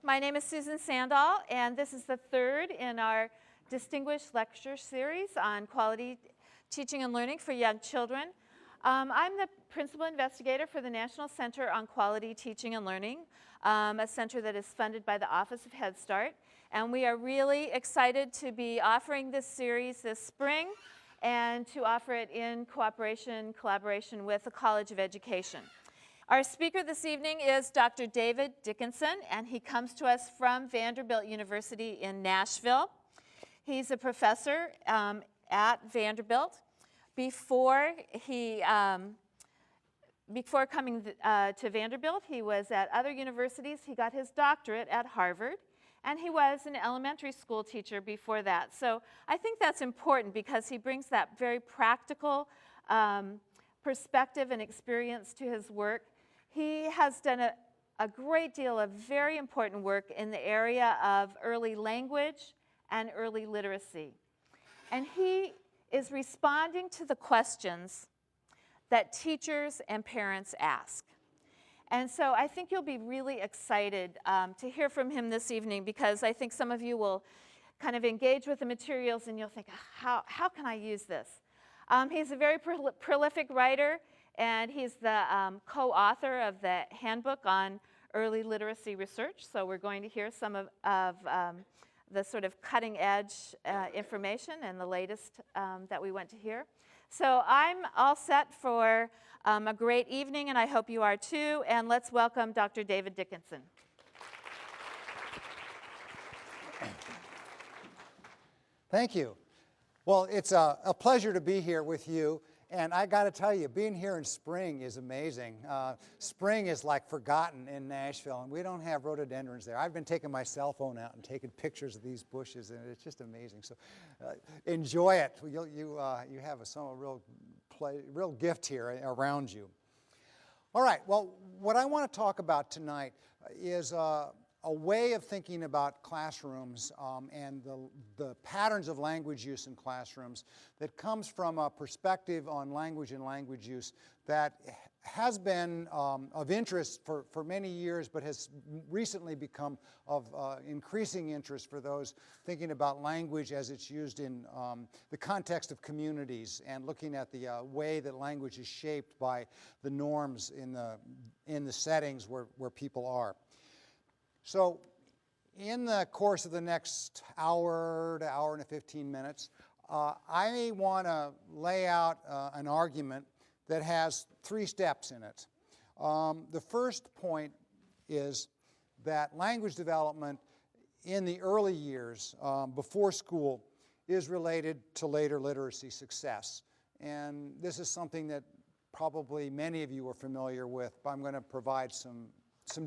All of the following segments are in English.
My name is Susan Sandall, and this is the third in our Distinguished Lecture Series on Quality Teaching and Learning for Young Children. I'm the Principal Investigator for the National Center on Quality Teaching and Learning, a center that is funded by the Office of Head Start. And we are really excited to be offering this series this spring and to offer it in collaboration with the College of Education. Our speaker this evening is Dr. David Dickinson, and he comes to us from Vanderbilt University in Nashville. He's a professor at Vanderbilt. Before coming to Vanderbilt, he was at other universities. He got his doctorate at Harvard, and he was an elementary school teacher before that. So I think that's important because he brings that very practical perspective and experience to his work. He has done a great deal of very important work in the area of early language and early literacy. And he is responding to the questions that teachers and parents ask. And so I think you'll be really excited to hear from him this evening, because I think some of you will kind of engage with the materials and you'll think, how can I use this? He's a very prolific writer, and he's the co-author of the Handbook on Early Literacy Research. So we're going to hear some of the sort of cutting edge information and the latest that we want to hear. So I'm all set for a great evening, and I hope you are too. And let's welcome Dr. David Dickinson. Thank you. Well, it's a pleasure to be here with you. And I got to tell you, being here in spring is amazing. Spring is like forgotten in Nashville, and we don't have rhododendrons there. I've been taking my cell phone out and taking pictures of these bushes, and it's just amazing. So enjoy it. You have a real gift here around you. All right, well, what I want to talk about tonight is a way of thinking about classrooms and the patterns of language use in classrooms that comes from a perspective on language and language use that has been of interest for many years, but has recently become of increasing interest for those thinking about language as it's used in the context of communities and looking at the way that language is shaped by the norms in the settings where people are. So in the course of the next hour to hour and 15 minutes, I want to lay out an argument that has 3 steps in it. The first point is that language development in the early years, before school, is related to later literacy success. And this is something that probably many of you are familiar with, but I'm going to provide some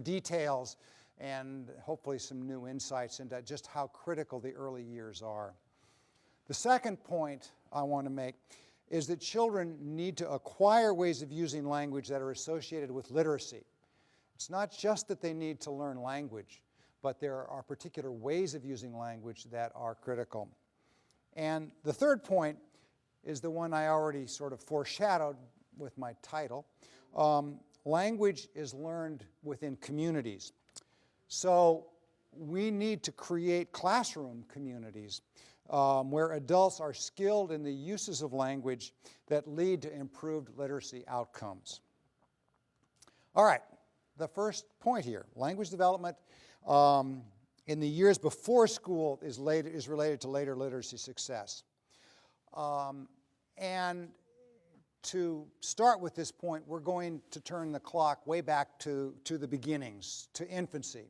details and hopefully some new insights into just how critical the early years are. The second point I want to make is that children need to acquire ways of using language that are associated with literacy. It's not just that they need to learn language, but there are particular ways of using language that are critical. And the third point is the one I already sort of foreshadowed with my title. Language is learned within communities. So we need to create classroom communities where adults are skilled in the uses of language that lead to improved literacy outcomes. All right, the first point here, language development in the years before school is related to later literacy success. And to start with this point, we're going to turn the clock way back to the beginnings, to infancy.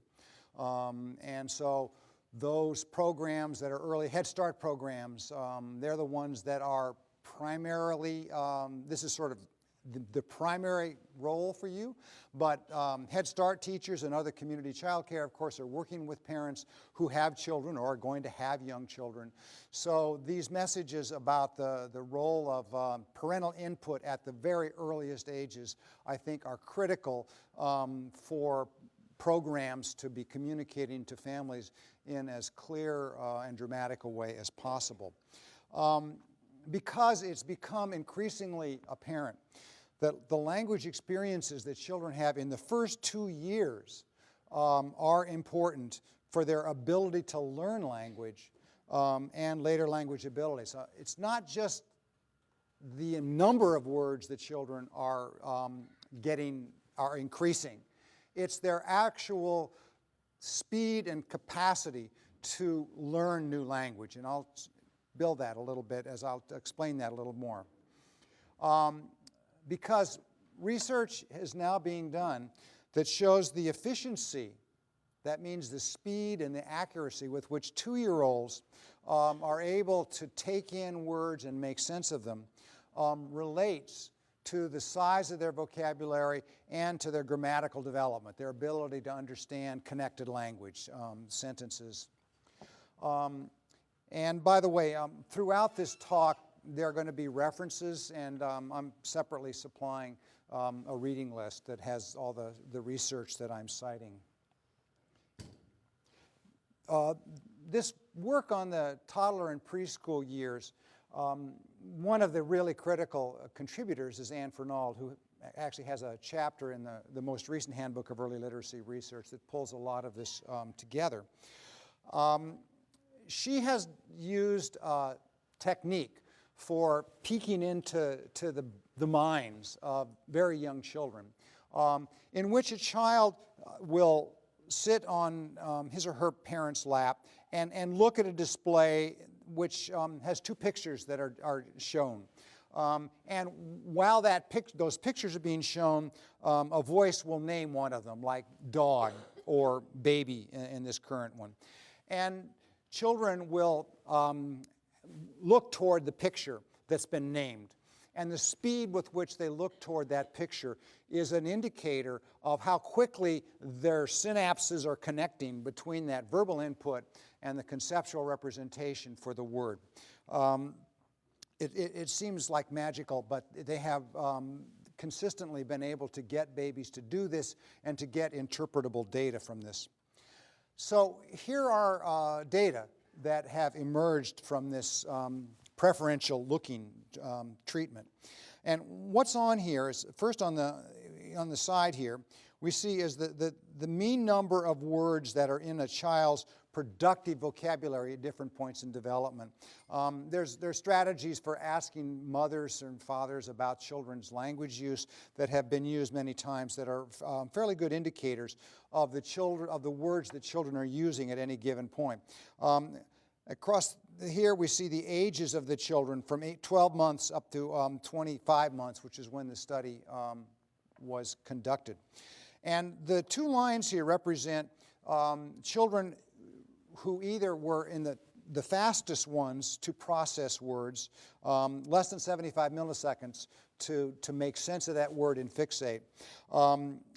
And so those programs that are early Head Start programs, they're the ones that are primarily, this is sort of the primary role for you, but Head Start teachers and other community childcare, of course, are working with parents who have children or are going to have young children. So these messages about the role of parental input at the very earliest ages, I think, are critical for programs to be communicating to families in as clear and dramatic a way as possible. Because it's become increasingly apparent that the language experiences that children have in the first 2 years are important for their ability to learn language and later language ability. So it's not just the number of words that children are increasing. It's their actual speed and capacity to learn new language. And I'll build that a little bit as I'll explain that a little more. Because research is now being done that shows the efficiency, that means the speed and the accuracy with which 2-year-olds are able to take in words and make sense of them, relates to the size of their vocabulary and to their grammatical development, their ability to understand connected language, sentences. And by the way, throughout this talk, there are going to be references, and I'm separately supplying a reading list that has all the research that I'm citing. This work on the toddler and preschool years, one of the really critical contributors is Anne Fernald, who actually has a chapter in the most recent Handbook of Early Literacy Research that pulls a lot of this together. She has used a technique for peeking into the minds of very young children, in which a child will sit on his or her parent's lap and look at a display which has 2 pictures that are shown. And while those pictures are being shown, a voice will name one of them, like dog or baby in this current one. And children will look toward the picture that's been named. And the speed with which they look toward that picture is an indicator of how quickly their synapses are connecting between that verbal input and the conceptual representation for the word. It seems like magical, but they have consistently been able to get babies to do this and to get interpretable data from this. So here are data that have emerged from this preferential looking treatment. And what's on here is, first on the side here, we see is the mean number of words that are in a child's productive vocabulary at different points in development. There's strategies for asking mothers and fathers about children's language use that have been used many times that are fairly good indicators of the words that children are using at any given point. Across here we see the ages of the children from 12 months up to 25 months, which is when the study was conducted. And the 2 lines here represent children who either were in the fastest ones to process words, less than 75 milliseconds to make sense of that word and fixate,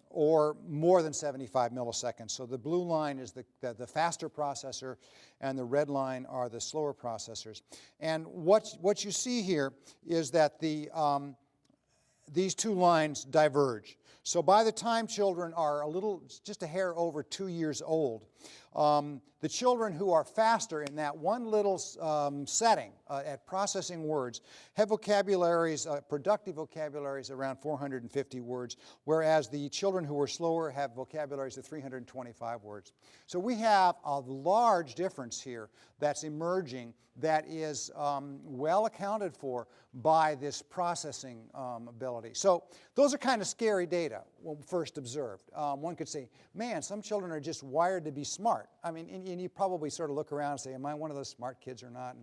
or more than 75 milliseconds. So the blue line is the faster processor, and the red line are the slower processors. And what you see here is that these 2 lines diverge. So by the time children are just a hair over 2 years old, the children who are faster in that one little setting at processing words have vocabularies, productive vocabularies around 450 words, whereas the children who are slower have vocabularies of 325 words. So we have a large difference here that's emerging that is well accounted for by this processing ability. So those are kind of scary data when first observed. One could say, man, some children are just wired to be smart. I mean, and you probably sort of look around and say, am I one of those smart kids or not?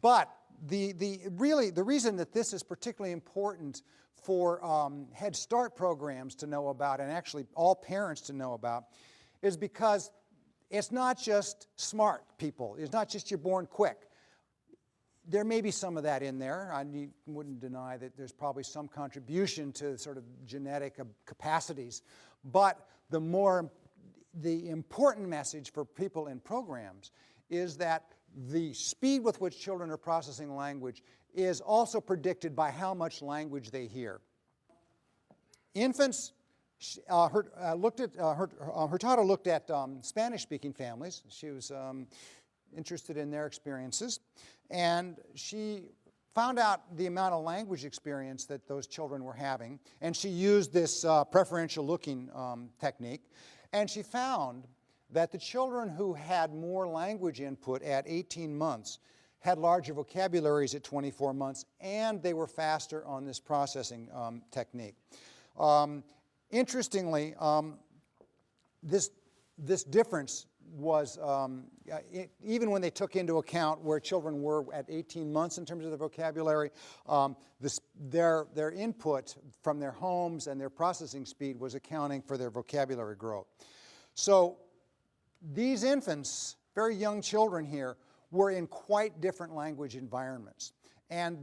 But the reason that this is particularly important for Head Start programs to know about, and actually all parents to know about, is because it's not just smart people. It's not just you're born quick. There may be some of that in there. I wouldn't deny that there's probably some contribution to sort of genetic capacities. But the important message for people in programs is that the speed with which children are processing language is also predicted by how much language they hear. Infants, Hurtado looked at Spanish-speaking families. She was interested in their experiences, and she found out the amount of language experience that those children were having, and she used this preferential looking technique. And she found that the children who had more language input at 18 months had larger vocabularies at 24 months, and they were faster on this processing technique. Interestingly, this difference was, even when they took into account where children were at 18 months in terms of their vocabulary, their input from their homes and their processing speed was accounting for their vocabulary growth. So these infants, very young children here, were in quite different language environments. And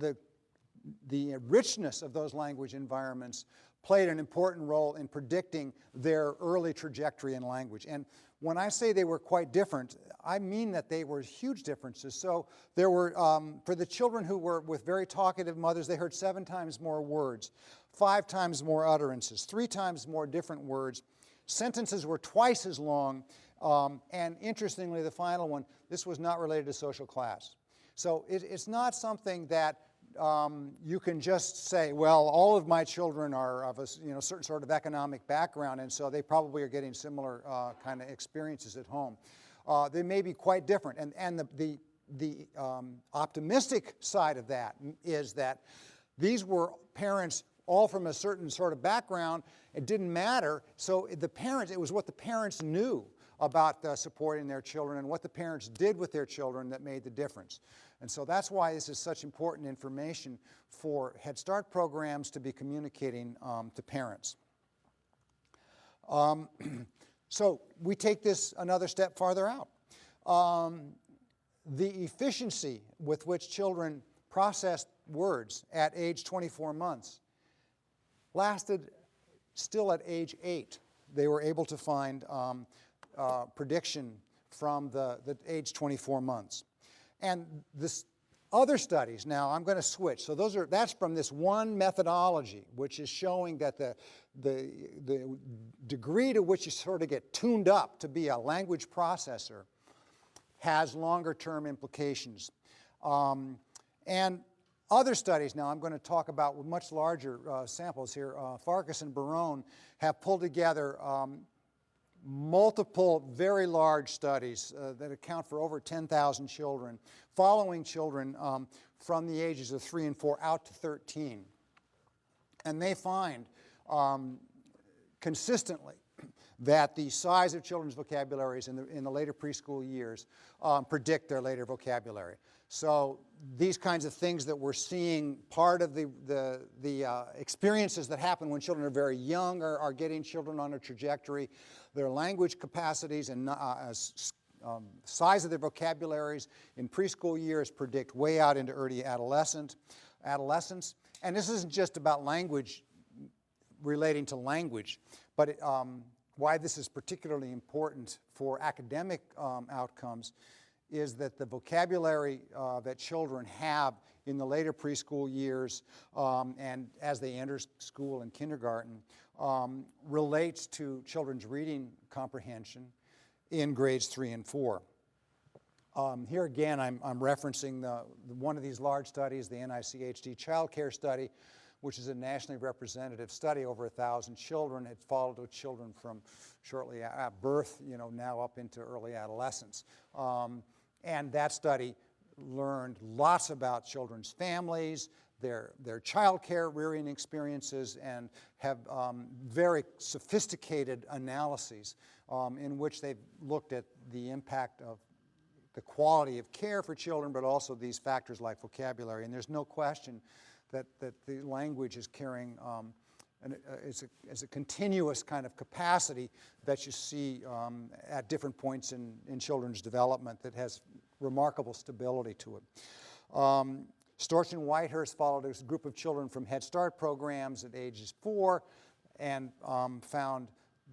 the richness of those language environments played an important role in predicting their early trajectory in language. And when I say they were quite different, I mean that they were huge differences. So there were, for the children who were with very talkative mothers, they heard 7 times more words, 5 times more utterances, 3 times more different words. Sentences were twice as long, and interestingly, the final one, this was not related to social class. So it's not something that you can just say, well, all of my children are of a certain sort of economic background, and so they probably are getting similar kind of experiences at home. They may be quite different, and the optimistic side of that is that these were parents all from a certain sort of background. It didn't matter. So the parents, it was what the parents knew about supporting their children and what the parents did with their children that made the difference. And so that's why this is such important information for Head Start programs to be communicating to parents. So we take this another step farther out. The efficiency with which children processed words at age 24 months lasted still at age 8. They were able to find prediction from the age 24 months. And this other studies, now I'm going to switch. So that's from this one methodology, which is showing that the degree to which you sort of get tuned up to be a language processor has longer term implications. And other studies, now I'm going to talk about with much larger samples here, Farkas and Barone have pulled together multiple very large studies that account for over 10,000 children, following children from the ages of 3 and 4 out to 13. And they find consistently that the size of children's vocabularies in the later preschool years predict their later vocabulary. So these kinds of things that we're seeing, part of the experiences that happen when children are very young are getting children on a trajectory. Their language capacities and size of their vocabularies in preschool years predict way out into early adolescence. And this isn't just about language relating to language, but why this is particularly important for academic outcomes is that the vocabulary that children have in the later preschool years and as they enter school and kindergarten relates to children's reading comprehension in grades 3 and 4. Here again, I'm referencing one of these large studies, the NCQTL Child Care Study, which is a nationally representative study, over 1,000 children. It followed children from shortly at birth, now up into early adolescence. And that study learned lots about children's families, their child care rearing experiences, and have very sophisticated analyses in which they've looked at the impact of the quality of care for children, but also these factors like vocabulary. And there's no question that the language is carrying it's a continuous kind of capacity that you see at different points in children's development that has remarkable stability to it. Storch and Whitehurst followed a group of children from Head Start programs at ages 4 and found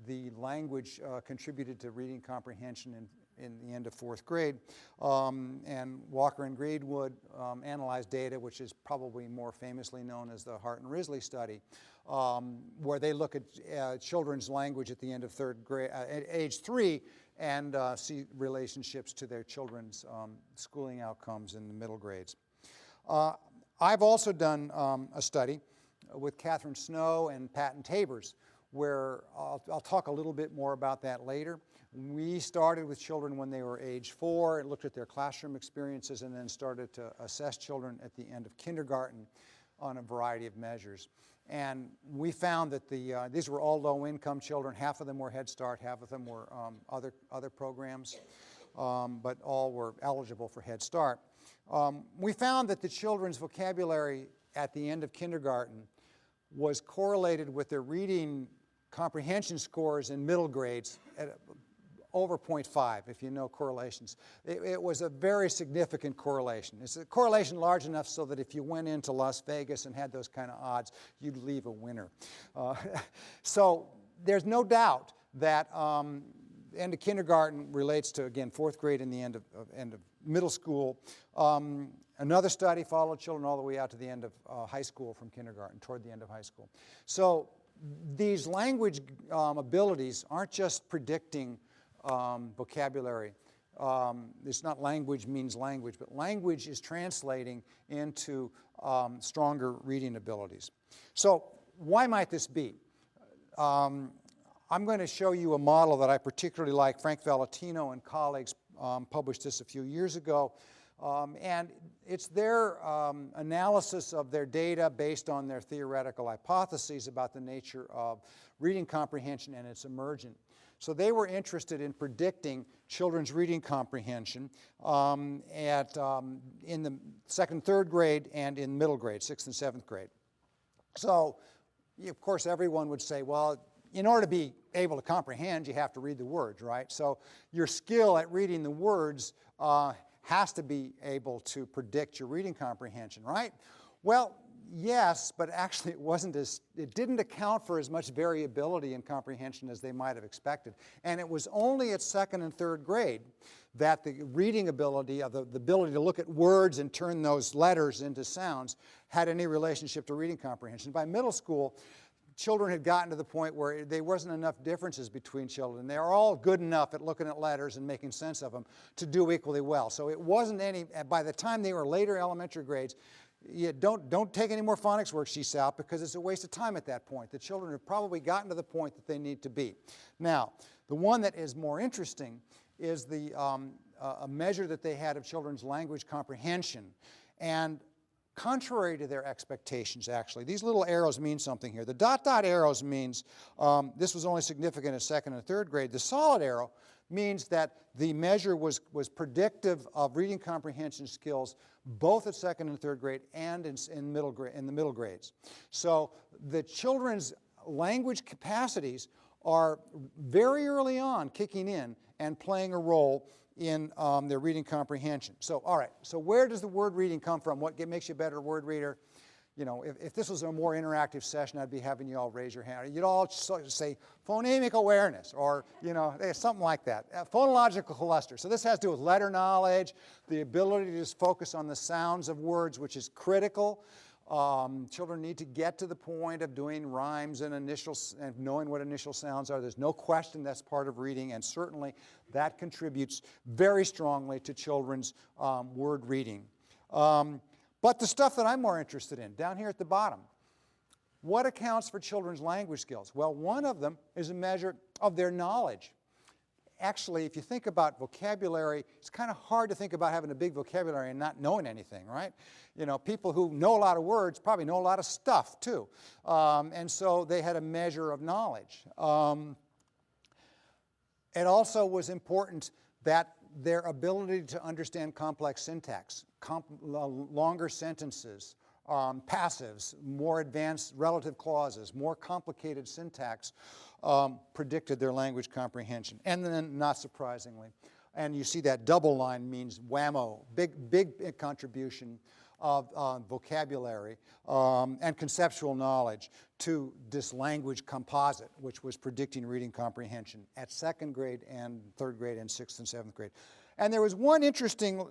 the language contributed to reading comprehension in the end of 4th grade. And Walker and Greenwood analyzed data, which is probably more famously known as the Hart and Risley study, where they look at children's language at the end of 3rd grade, at age 3, and see relationships to their children's schooling outcomes in the middle grades. I've also done a study with Catherine Snow and Patton Tabers, where I'll talk a little bit more about that later. We started with children when they were age 4 and looked at their classroom experiences, and then started to assess children at the end of kindergarten on a variety of measures. And we found that these were all low-income children. Half of them were Head Start, half of them were other programs, but all were eligible for Head Start. We found that the children's vocabulary at the end of kindergarten was correlated with their reading comprehension scores in middle grades at over 0.5, if you know correlations. It was a very significant correlation. It's a correlation large enough so that if you went into Las Vegas and had those kind of odds, you'd leave a winner. So there's no doubt that end of kindergarten relates to, again, 4th grade and the end of middle school. Another study followed children all the way out to the end of high school from kindergarten, toward the end of high school. So these language abilities aren't just predicting vocabulary. It's not language means language, but language is translating into stronger reading abilities. So why might this be? I'm going to show you a model that I particularly like. Frank Valentino and colleagues published this a few years ago. And it's their analysis of their data based on their theoretical hypotheses about the nature of reading comprehension and its emergent. So they were interested in predicting children's reading comprehension in the 2nd and 3rd grade and in middle grade, 6th and 7th grade. So, of course, everyone would say, well, in order to be able to comprehend, you have to read the words, right? So your skill at reading the words has to be able to predict your reading comprehension, right? Well, yes, but actually it didn't account for as much variability in comprehension as they might have expected. And it was only at 2nd and 3rd grade that the reading ability, the ability to look at words and turn those letters into sounds, had any relationship to reading comprehension. By middle school, children had gotten to the point where there wasn't enough differences between children. They are all good enough at looking at letters and making sense of them to do equally well. So it wasn't any, by the time they were later elementary grades, don't take any more phonics worksheets out because it's a waste of time at that point. The children have probably gotten to the point that they need to be. Now, the one that is more interesting is a measure that they had of children's language comprehension. And contrary to their expectations, actually, these little arrows mean something here. The dot arrows means this was only significant at 2nd and 3rd grade. The solid arrow means that the measure was predictive of reading comprehension skills both at 2nd and 3rd grade and in the middle grades. So the children's language capacities are very early on kicking in and playing a role in their reading comprehension. So, all right, so where does the word reading come from? What makes you a better word reader? You know, if this was a more interactive session, I'd be having you all raise your hand. You'd all say phonemic awareness or, you know, something like that. Phonological cluster. So this has to do with letter knowledge, the ability to just focus on the sounds of words, which is critical. Children need to get to the point of doing rhymes and initials and knowing what initial sounds are. There's no question that's part of reading, and certainly that contributes very strongly to children's word reading. But the stuff that I'm more interested in, down here at the bottom, what accounts for children's language skills? Well, one of them is a measure of their knowledge. Actually, if you think about vocabulary, it's kind of hard to think about having a big vocabulary and not knowing anything, right? You know, people who know a lot of words probably know a lot of stuff, too. And so they had a measure of knowledge. It also was important that their ability to understand complex syntax, longer sentences, passives, more advanced relative clauses, more complicated syntax predicted their language comprehension. And then, not surprisingly, and you see that double line means whammo, big contribution of vocabulary and conceptual knowledge to this language composite, which was predicting reading comprehension at 2nd grade and 3rd grade and 6th and 7th grade. And there was one interesting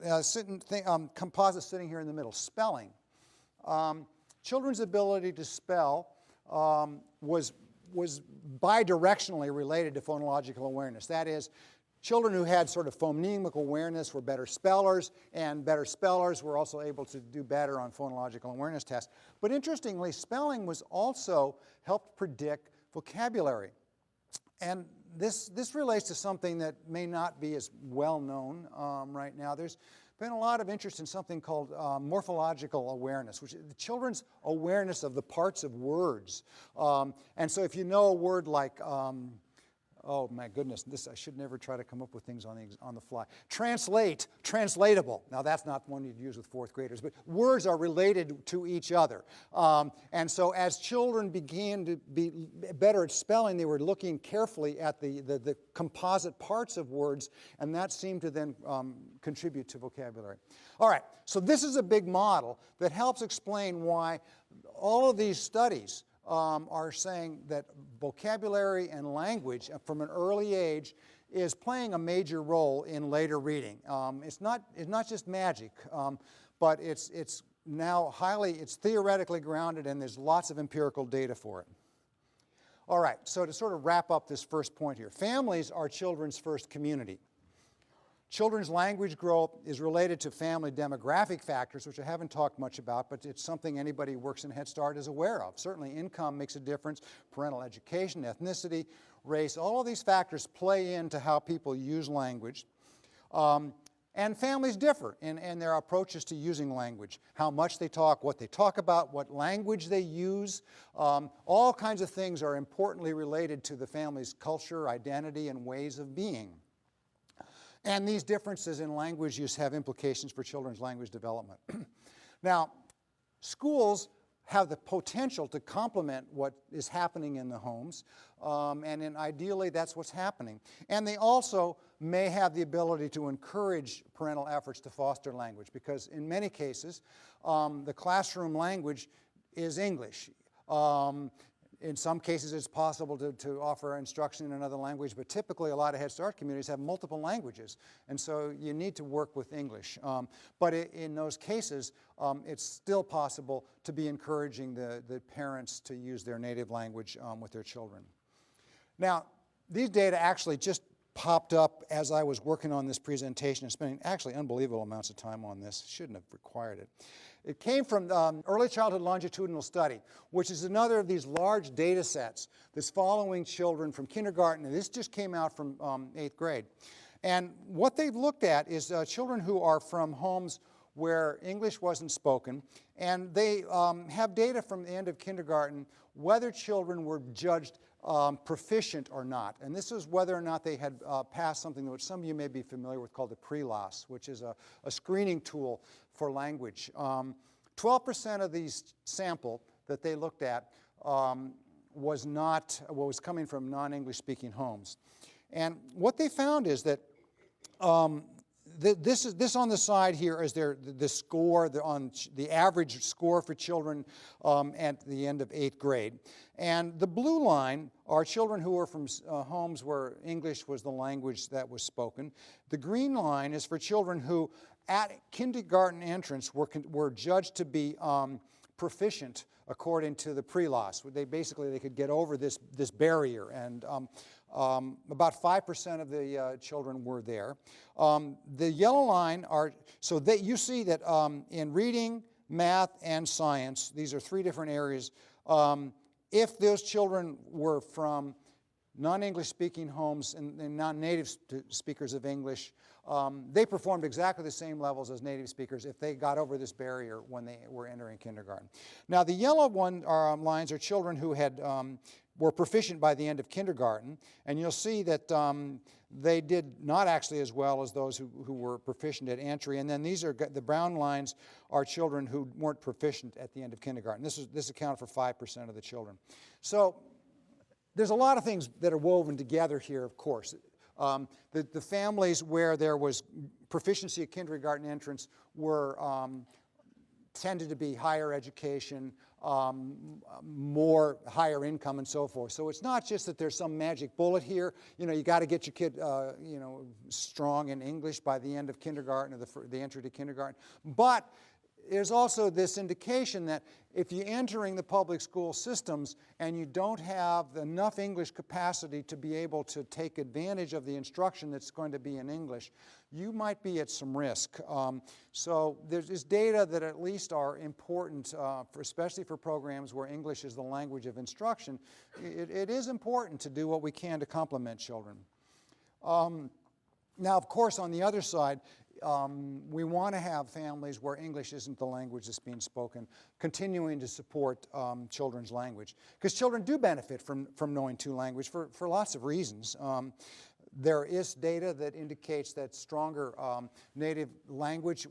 composite sitting here in the middle, spelling. Children's ability to spell was bidirectionally related to phonological awareness. That is, children who had sort of phonemic awareness were better spellers, and better spellers were also able to do better on phonological awareness tests. But interestingly, spelling was also helped predict vocabulary. And this relates to something that may not be as well known right now. There's been a lot of interest in something called morphological awareness, which is the children's awareness of the parts of words. And so if you know a word like, oh my goodness, I should never try to come up with things on the fly. Translatable. Now that's not one you'd use with fourth graders, but words are related to each other. And so as children began to be better at spelling, they were looking carefully at the composite parts of words, and that seemed to then contribute to vocabulary. All right, so this is a big model that helps explain why all of these studies are saying that vocabulary and language from an early age is playing a major role in later reading. It's not just magic, but it's now it's theoretically grounded, and there's lots of empirical data for it. All right, so to sort of wrap up this first point here, families are children's first community. Children's language growth is related to family demographic factors, which I haven't talked much about, but it's something anybody who works in Head Start is aware of. Certainly income makes a difference, parental education, ethnicity, race, all of these factors play into how people use language. And families differ in their approaches to using language, how much they talk, what they talk about, what language they use. All kinds of things are importantly related to the family's culture, identity, and ways of being. And these differences in language use have implications for children's language development. Now, schools have the potential to complement what is happening in the homes, and ideally that's what's happening. And they also may have the ability to encourage parental efforts to foster language, because in many cases, the classroom language is English. In some cases, it's possible to offer instruction in another language, but typically a lot of Head Start communities have multiple languages, and so you need to work with English. But in those cases, it's still possible to be encouraging the parents to use their native language with their children. Now, these data actually just popped up as I was working on this presentation and spending actually unbelievable amounts of time on this. Shouldn't have required it. It came from Early Childhood Longitudinal Study, which is another of these large data sets that's following children from kindergarten, and this just came out from 8th grade. And what they've looked at is children who are from homes where English wasn't spoken, and they have data from the end of kindergarten whether children were judged proficient or not. And this is whether or not they had passed something that some of you may be familiar with called the pre-LOS, which is a screening tool for language. 12% of these sample that they looked at was coming from non-English speaking homes. And what they found is that this on the side here is the score, the average score for children at the end of 8th grade. And the blue line are children who are from homes where English was the language that was spoken. The green line is for children who at kindergarten entrance were judged to be proficient according to the pre-LOS. They could get over this barrier, and about 5% of the children were there. The yellow line are, so you see that in reading, math, and science, these are three different areas, if those children were from non-English speaking homes and non-native speakers of English, they performed exactly the same levels as native speakers if they got over this barrier when they were entering kindergarten. Now the yellow lines are children who were proficient by the end of kindergarten, and you'll see that they did not actually as well as those who were proficient at entry. And then the brown lines are children who weren't proficient at the end of kindergarten. This accounted for 5% of the children. So there's a lot of things that are woven together here, of course. The families where there was proficiency at kindergarten entrance tended to be higher education, more higher income, and so forth. So it's not just that there's some magic bullet here. You got to get your kid, strong in English by the end of kindergarten or the entry to kindergarten. But there's also this indication that if you're entering the public school systems and you don't have enough English capacity to be able to take advantage of the instruction that's going to be in English, you might be at some risk. So there's data that at least are important, especially for programs where English is the language of instruction. It is important to do what we can to complement children. Now, of course, on the other side, we want to have families where English isn't the language that's being spoken, continuing to support children's language. Because children do benefit from knowing two languages for lots of reasons. There is data that indicates that stronger native language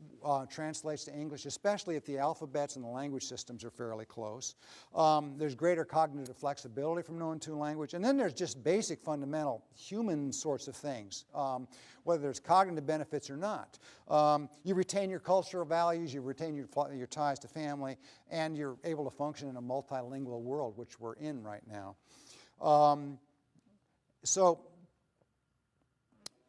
translates to English, especially if the alphabets and the language systems are fairly close. There's greater cognitive flexibility from knowing two languages. And then there's just basic fundamental human sorts of things, whether there's cognitive benefits or not. You retain your cultural values, you retain your ties to family, and you're able to function in a multilingual world, which we're in right now. So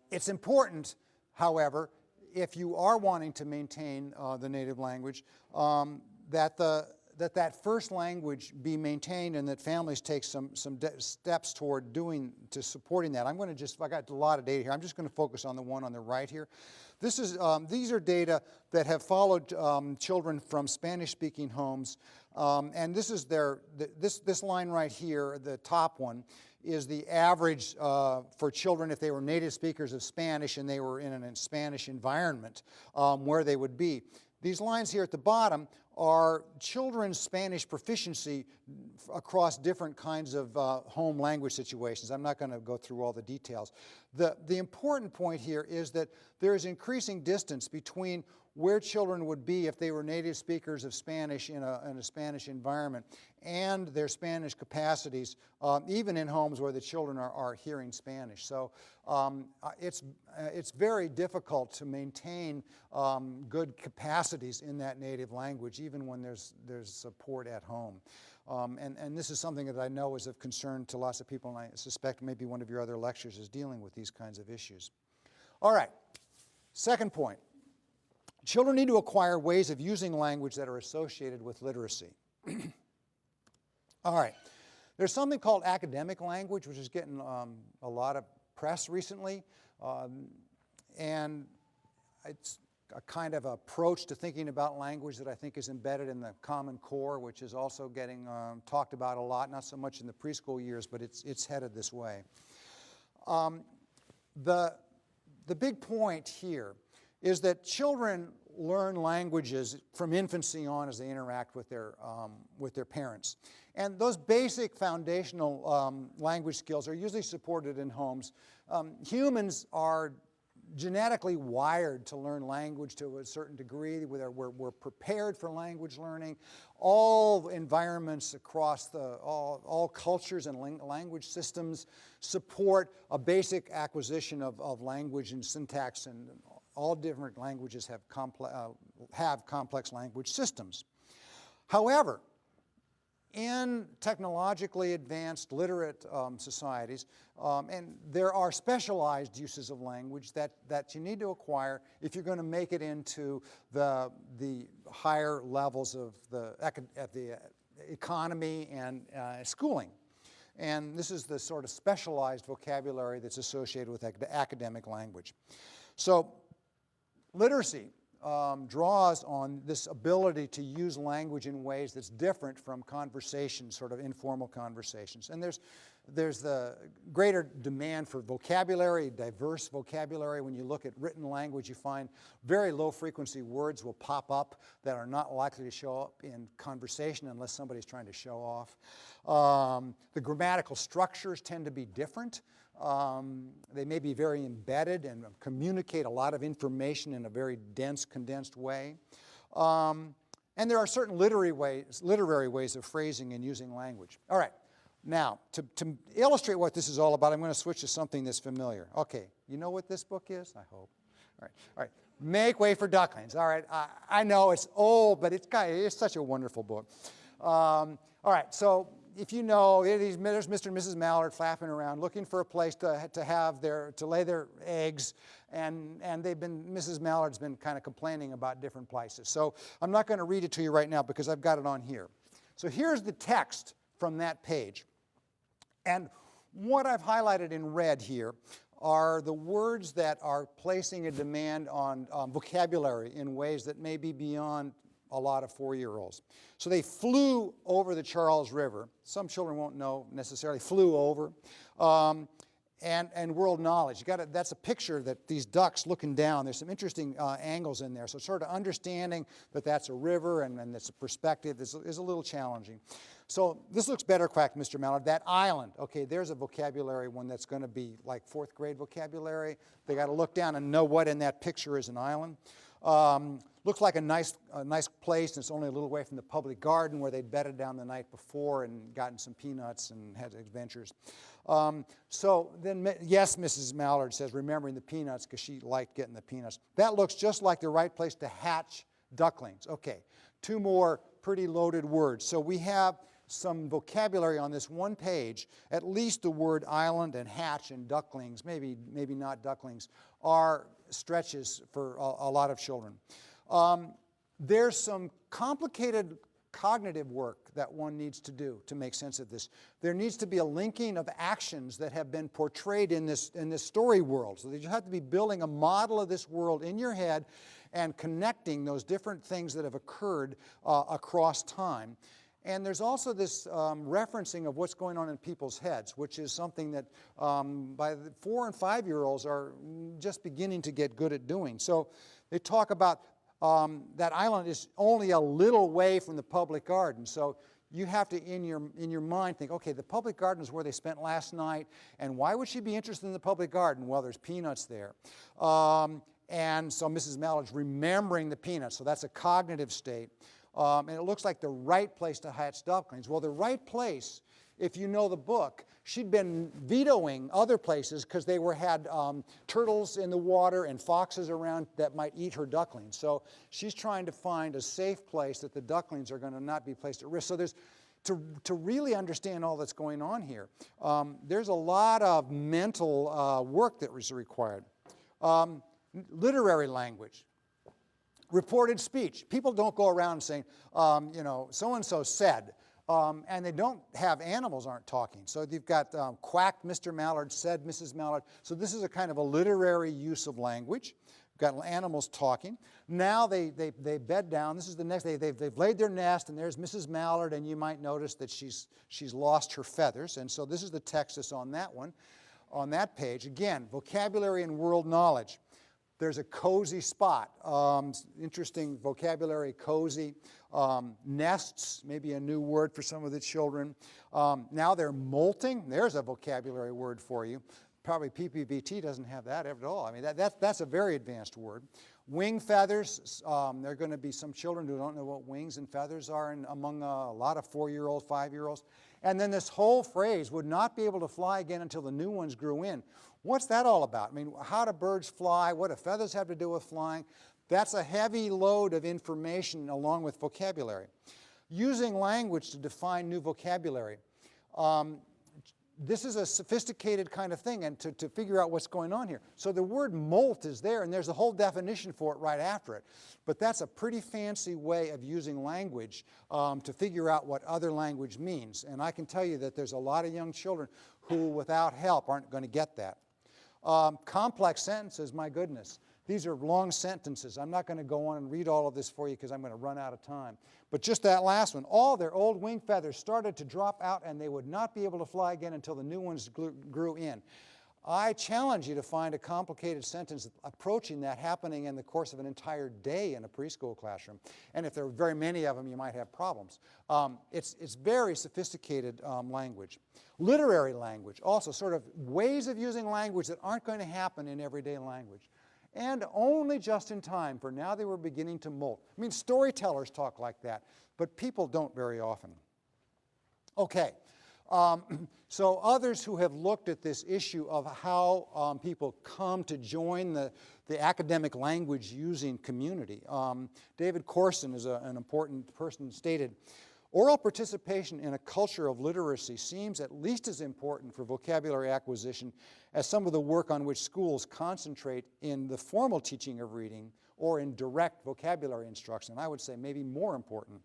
it's important, however, if you are wanting to maintain the native language, that first language be maintained and that families take some steps toward supporting that. I got a lot of data here. I'm just going to focus on the one on the right here. These are data that have followed children from Spanish-speaking homes, and this is this line right here, the top one, is the average for children if they were native speakers of Spanish and they were in a Spanish environment, where they would be. These lines here at the bottom are children's Spanish proficiency across different kinds of home language situations. I'm not going to go through all the details. The important point here is that there is increasing distance between where children would be if they were native speakers of Spanish in a Spanish environment and their Spanish capacities, even in homes where the children are hearing Spanish. So it's very difficult to maintain good capacities in that native language, even when there's support at home. And this is something that I know is of concern to lots of people, and I suspect maybe one of your other lectures is dealing with these kinds of issues. All right, second point. Children need to acquire ways of using language that are associated with literacy. All right. There's something called academic language, which is getting a lot of press recently. And it's a kind of approach to thinking about language that I think is embedded in the Common Core, which is also getting talked about a lot, not so much in the preschool years, but it's headed this way. The big point here is that children learn languages from infancy on as they interact with their parents. And those basic foundational language skills are usually supported in homes. Humans are genetically wired to learn language to a certain degree. We're prepared for language learning. All environments across all cultures and language systems support a basic acquisition of language and syntax, and all different languages have complex language systems. However, in technologically advanced literate societies, and there are specialized uses of language that you need to acquire if you're going to make it into the higher levels of the economy and schooling. And this is the sort of specialized vocabulary that's associated with academic language. So literacy draws on this ability to use language in ways that's different from conversations, sort of informal conversations. And there's the greater demand for vocabulary, diverse vocabulary. When you look at written language, you find very low-frequency words will pop up that are not likely to show up in conversation unless somebody's trying to show off. The grammatical structures tend to be different. They may be very embedded and communicate a lot of information in a very dense, condensed way. And there are certain literary ways of phrasing and using language. All right, now, to illustrate what this is all about, I'm going to switch to something that's familiar. Okay, you know what this book is? I hope. All right. Make Way for Ducklings. All right, I know it's old, but it's such a wonderful book. All right, so if you know, there's Mr. and Mrs. Mallard flapping around looking for a place to lay their eggs, and Mrs. Mallard's been kind of complaining about different places. So I'm not going to read it to you right now because I've got it on here. So here's the text from that page. And what I've highlighted in red here are the words that are placing a demand on vocabulary in ways that may be beyond a lot of 4-year-olds. So they flew over the Charles River. Some children won't know necessarily, flew over. And world knowledge. That's a picture that these ducks looking down. There's some interesting angles in there. So sort of understanding that that's a river and it's a perspective is a little challenging. So this looks better, quacked Mr. Mallard. That island, okay, there's a vocabulary one that's going to be like 4th grade vocabulary. They got to look down and know what in that picture is an island. Looks like a nice place, and it's only a little way from the public garden where they'd bedded down the night before and gotten some peanuts and had adventures. So then, yes, Mrs. Mallard says, remembering the peanuts because she liked getting the peanuts. That looks just like the right place to hatch ducklings. Okay, 2 more pretty loaded words. So we have some vocabulary on this one page. At least the word island and hatch and ducklings, maybe not ducklings, are stretches for a lot of children. There's some complicated cognitive work that one needs to do to make sense of this. There needs to be a linking of actions that have been portrayed in this story world. So you have to be building a model of this world in your head and connecting those different things that have occurred across time. And there's also this referencing of what's going on in people's heads, which is something that by the 4- and 5-year-olds are just beginning to get good at doing. So they talk about that island is only a little way from the public garden. So you have to, in your mind, think, okay, the public garden is where they spent last night, and why would she be interested in the public garden? Well, there's peanuts there. And so Mrs. Mallard's remembering the peanuts, so that's a cognitive state. And it looks like the right place to hatch ducklings. Well, the right place, if you know the book, she'd been vetoing other places because they had turtles in the water and foxes around that might eat her ducklings. So she's trying to find a safe place that the ducklings are going to not be placed at risk. So there's, to really understand all that's going on here, there's a lot of mental work that was required. Literary language. Reported speech. People don't go around saying, so-and-so said, and they don't have, animals aren't talking. So you've got quacked Mr. Mallard, said Mrs. Mallard. So this is a kind of a literary use of language. We've got animals talking. Now they bed down. This is the next day. They've laid their nest, and there's Mrs. Mallard, and you might notice that she's lost her feathers. And so this is the text that's on that one, on that page. Again, vocabulary and world knowledge. There's a cozy spot, interesting vocabulary, cozy. Nests, maybe a new word for some of the children. Now they're molting. There's a vocabulary word for you. Probably PPVT doesn't have that at all. I mean, that's a very advanced word. Wing feathers, there are going to be some children who don't know what wings and feathers are among a lot of 4-year-olds, 5-year-olds. And then this whole phrase, would not be able to fly again until the new ones grew in. What's that all about? I mean, how do birds fly? What do feathers have to do with flying? That's a heavy load of information along with vocabulary. Using language to define new vocabulary. This is a sophisticated kind of thing, and to figure out what's going on here. So the word molt is there, and there's a whole definition for it right after it. But that's a pretty fancy way of using language to figure out what other language means. And I can tell you that there's a lot of young children who, without help, aren't going to get that. Complex sentences, my goodness. These are long sentences. I'm not going to go on and read all of this for you because I'm going to run out of time. But just that last one, all their old wing feathers started to drop out and they would not be able to fly again until the new ones grew in. I challenge you to find a complicated sentence approaching that happening in the course of an entire day in a preschool classroom. And if there are very many of them, you might have problems. It's very sophisticated language. Literary language, also sort of ways of using language that aren't going to happen in everyday language. And only just in time, for now they were beginning to molt. I mean, storytellers talk like that, but people don't very often. Okay, so others who have looked at this issue of how people come to join the academic language using community. David Corson is an important person, stated, Oral participation in a culture of literacy seems at least as important for vocabulary acquisition as some of the work on which schools concentrate in the formal teaching of reading or in direct vocabulary instruction. I would say maybe more important.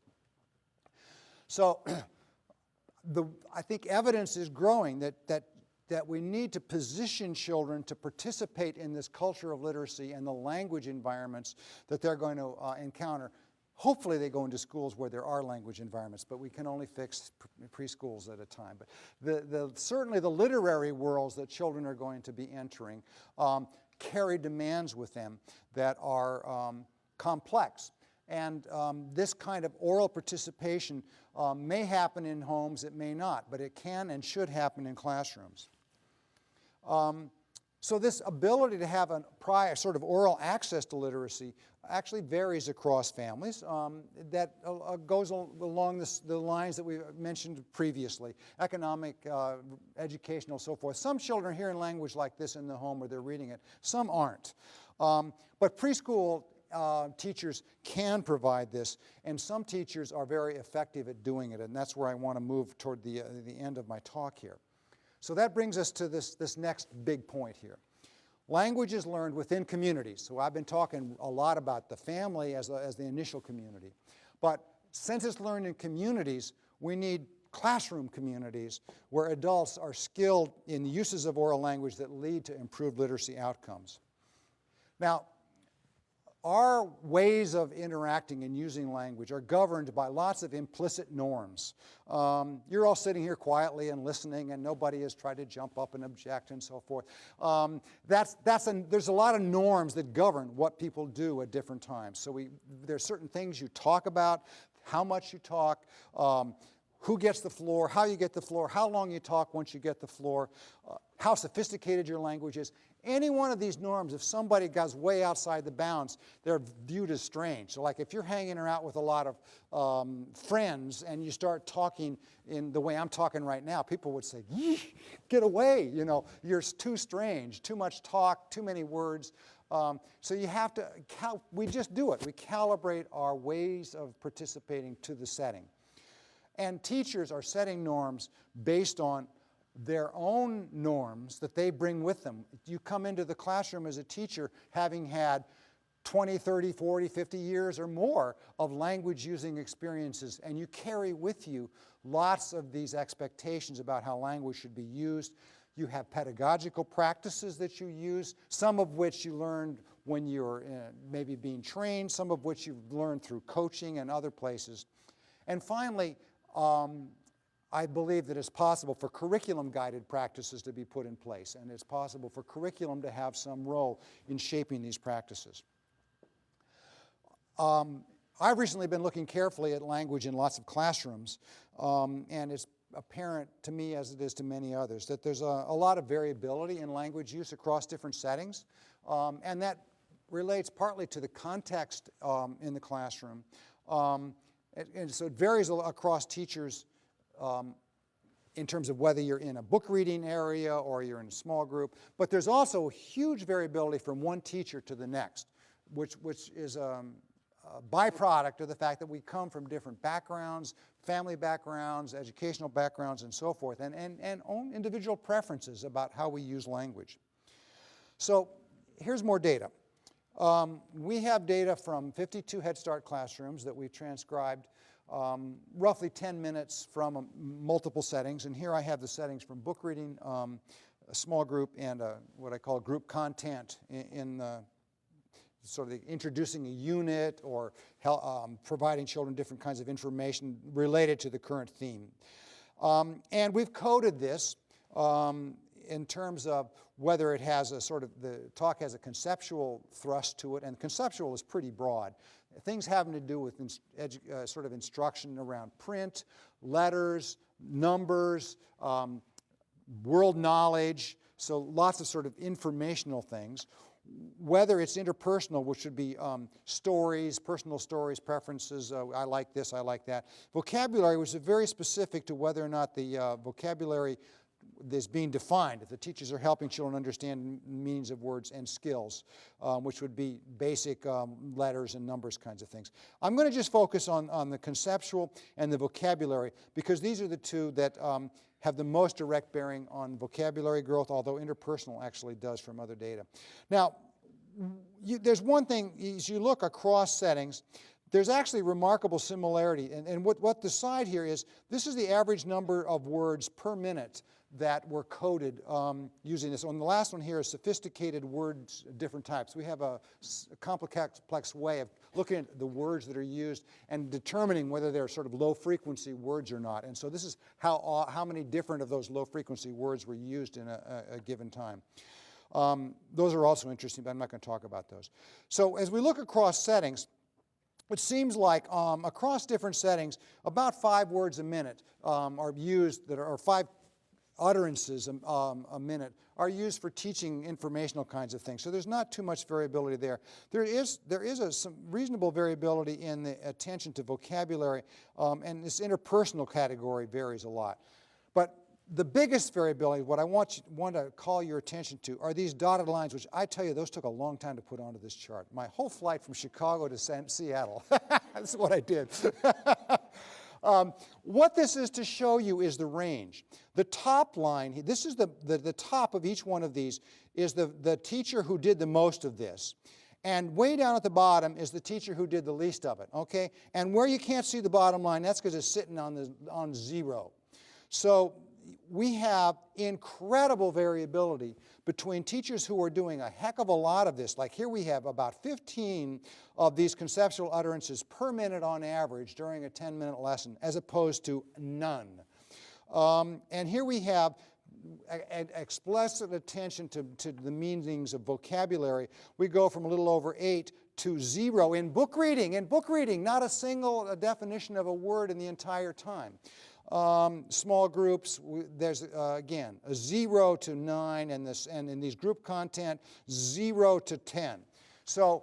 So I think evidence is growing that we need to position children to participate in this culture of literacy and the language environments that they're going to encounter. Hopefully they go into schools where there are language environments, but we can only fix preschools at a time. But certainly the literary worlds that children are going to be entering carry demands with them that are complex. And this kind of oral participation may happen in homes, it may not, but it can and should happen in classrooms. So this ability to have a prior sort of oral access to literacy actually varies across families. That goes along the lines that we mentioned previously, economic, educational, so forth. Some children are hearing language like this in the home where they're reading it. Some aren't. But preschool teachers can provide this, and some teachers are very effective at doing it, and that's where I want to move toward the end of my talk here. So that brings us to this next big point here. Language is learned within communities. So I've been talking a lot about the family as the initial community. But since it's learned in communities, we need classroom communities where adults are skilled in the uses of oral language that lead to improved literacy outcomes. Now, our ways of interacting and using language are governed by lots of implicit norms. You're all sitting here quietly and listening, and nobody has tried to jump up and object and so forth. There's a lot of norms that govern what people do at different times. So there's certain things you talk about, how much you talk, who gets the floor, how you get the floor, how long you talk once you get the floor, how sophisticated your language is. Any one of these norms, if somebody goes way outside the bounds, they're viewed as strange. So like if you're hanging out with a lot of friends and you start talking in the way I'm talking right now, people would say, get away, you're too strange, too much talk, too many words. So you have to, we just do it. We calibrate our ways of participating to the setting. And teachers are setting norms based on their own norms that they bring with them. You come into the classroom as a teacher having had 20, 30, 40, 50 years or more of language using experiences, and you carry with you lots of these expectations about how language should be used. You have pedagogical practices that you use, some of which you learned when you're maybe being trained, some of which you've learned through coaching and other places. And finally, I believe that it's possible for curriculum-guided practices to be put in place, and it's possible for curriculum to have some role in shaping these practices. I've recently been looking carefully at language in lots of classrooms, and it's apparent to me, as it is to many others, that there's a lot of variability in language use across different settings, and that relates partly to the context in the classroom. And so it varies across teachers in terms of whether you're in a book reading area or you're in a small group. But there's also huge variability from one teacher to the next, which is a byproduct of the fact that we come from different backgrounds, family backgrounds, educational backgrounds, and so forth, and own individual preferences about how we use language. So here's more data. We have data from 52 Head Start classrooms that we've transcribed roughly 10 minutes from multiple settings. And here I have the settings from book reading, a small group, and what I call group content in sort of introducing a unit or providing children different kinds of information related to the current theme. And we've coded this in terms of whether it has a sort of, the talk has a conceptual thrust to it, and conceptual is pretty broad. Things having to do with sort of instruction around print, letters, numbers, world knowledge, so lots of sort of informational things. Whether it's interpersonal, which would be stories, personal stories, preferences, I like this, I like that. Vocabulary, which is very specific to whether or not the vocabulary is being defined, if the teachers are helping children understand meanings of words and skills, which would be basic letters and numbers kinds of things. I'm going to just focus on the conceptual and the vocabulary, because these are the two that have the most direct bearing on vocabulary growth, although interpersonal actually does from other data. Now, there's one thing, as you look across settings, there's actually remarkable similarity. And what the side here is, this is the average number of words per minute that were coded using this. On the last one here is sophisticated words, different types. We have a complex way of looking at the words that are used and determining whether they're sort of low-frequency words or not. And so this is how many different of those low-frequency words were used in a given time. Those are also interesting, but I'm not going to talk about those. So as we look across settings, it seems like across different settings, about 5 words a minute are used, or 5 utterances a minute are used for teaching informational kinds of things. So there's not too much variability there. There is some reasonable variability in the attention to vocabulary, and this interpersonal category varies a lot. But the biggest variability, what I want to call your attention to, are these dotted lines, which I tell you, those took a long time to put onto this chart. My whole flight from Chicago to Seattle, that's what I did. What this is to show you is the range. The top line, this is the top of each one of these, is the teacher who did the most of this. And way down at the bottom is the teacher who did the least of it, okay? And where you can't see the bottom line, that's because it's sitting on 0. So we have incredible variability between teachers who are doing a heck of a lot of this. Like here we have about 15 of these conceptual utterances per minute on average during a 10-minute lesson, as opposed to none. And here we have explicit attention to the meanings of vocabulary. We go from a little over 8 to 0 in book reading. In book reading, not a single definition of a word in the entire time. Small groups, there's again a 0 to 9, and in these group content 0 to 10. So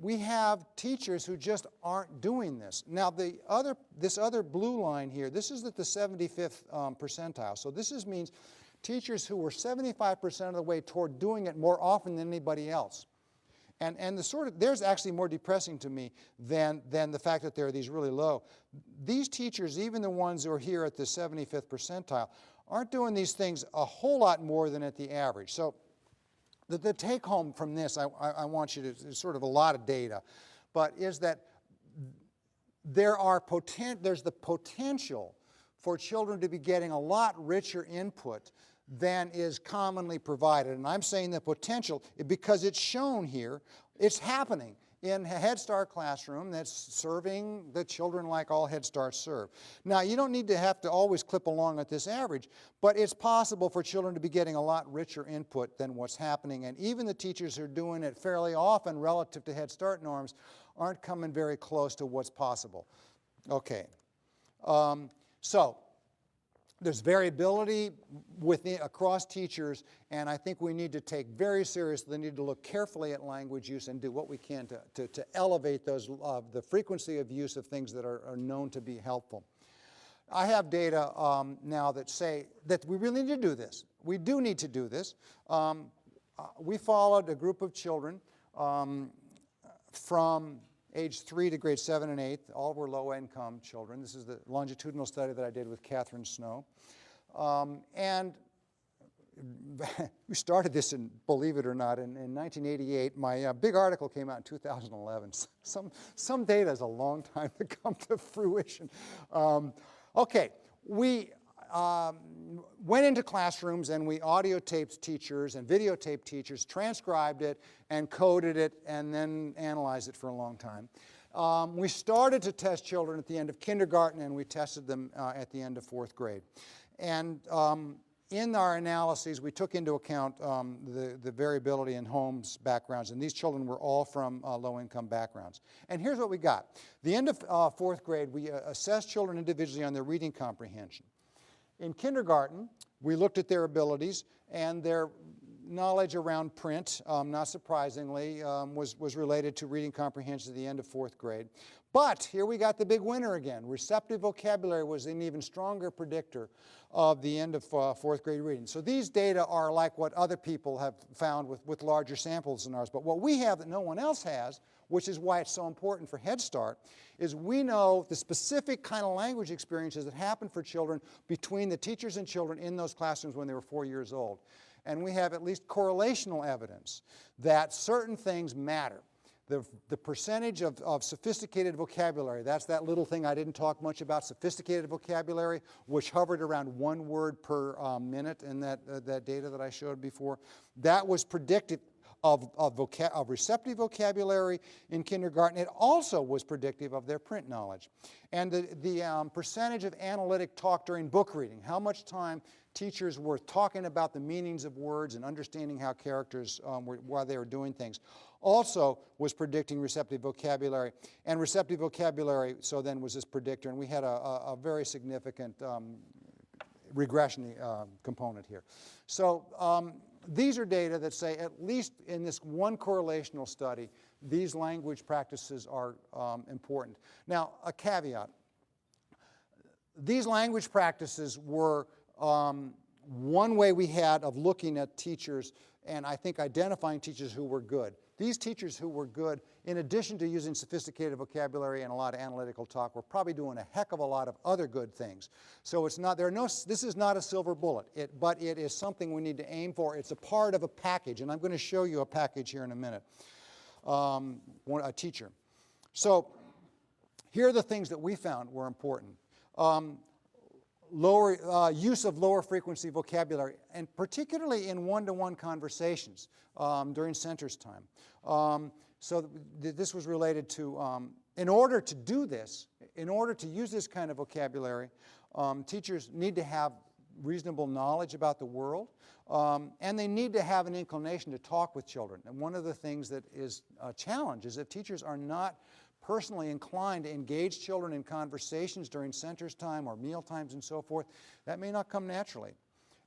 we have teachers who just aren't doing this. Now this other blue line here, this is at the 75th percentile. So this means teachers who were 75% of the way toward doing it more often than anybody else. And there's actually more depressing to me than the fact that there are these really low. These teachers, even the ones who are here at the 75th percentile, aren't doing these things a whole lot more than at the average. So the take home from this, I want you to, it's sort of a lot of data, but is that there's the potential for children to be getting a lot richer input than is commonly provided. And I'm saying the potential because it's shown here, it's happening in a Head Start classroom that's serving the children like all Head Starts serve. Now, you don't need to have to always clip along at this average, but it's possible for children to be getting a lot richer input than what's happening. And even the teachers who are doing it fairly often relative to Head Start norms aren't coming very close to what's possible. Okay. So there's variability across teachers, and I think we need to take very seriously, need to look carefully at language use and do what we can to elevate the frequency of use of things that are known to be helpful. I have data now that say that we really need to do this. We do need to do this. We followed a group of children from age 3 to grade 7 and 8, all were low-income children. This is the longitudinal study that I did with Catherine Snow. And we started this, believe it or not, in 1988. My big article came out in 2011. Some data is a long time to come to fruition. Okay, we went into classrooms and we audio taped teachers and videotaped teachers, transcribed it and coded it and then analyzed it for a long time. We started to test children at the end of kindergarten and we tested them at the end of 4th grade. And in our analyses, we took into account the variability in homes, backgrounds, and these children were all from low-income backgrounds. And here's what we got. The end of 4th grade, we assessed children individually on their reading comprehension. In kindergarten, we looked at their abilities, and knowledge around print, not surprisingly, was related to reading comprehension at the end of 4th grade. But here we got the big winner again. Receptive vocabulary was an even stronger predictor of the end of 4th grade reading. So these data are like what other people have found with larger samples than ours. But what we have that no one else has, which is why it's so important for Head Start, is we know the specific kind of language experiences that happen for children between the teachers and children in those classrooms when they were 4 years old. And we have at least correlational evidence that certain things matter. The percentage of sophisticated vocabulary, that's that little thing I didn't talk much about, sophisticated vocabulary, which hovered around 1 word per minute in that data that I showed before. That was predictive of receptive vocabulary in kindergarten. It also was predictive of their print knowledge. And the percentage of analytic talk during book reading, how much time teachers were talking about the meanings of words and understanding how characters while they were doing things, also was predicting receptive vocabulary. And receptive vocabulary, so then, was this predictor. And we had a very significant regression component here. So these are data that say, at least in this one correlational study, these language practices are important. Now, a caveat. These language practices were one way we had of looking at teachers and I think identifying teachers who were good. These teachers who were good, in addition to using sophisticated vocabulary and a lot of analytical talk, were probably doing a heck of a lot of other good things. So it's not, this is not a silver bullet, but it is something we need to aim for. It's a part of a package, and I'm going to show you a package here in a minute, a teacher. So here are the things that we found were important. Use of lower frequency vocabulary, and particularly in one-to-one conversations during centers time. So this was related to, in order to do this, in order to use this kind of vocabulary, teachers need to have reasonable knowledge about the world, and they need to have an inclination to talk with children. And one of the things that is a challenge is if teachers are not personally inclined to engage children in conversations during centers time or meal times and so forth, that may not come naturally.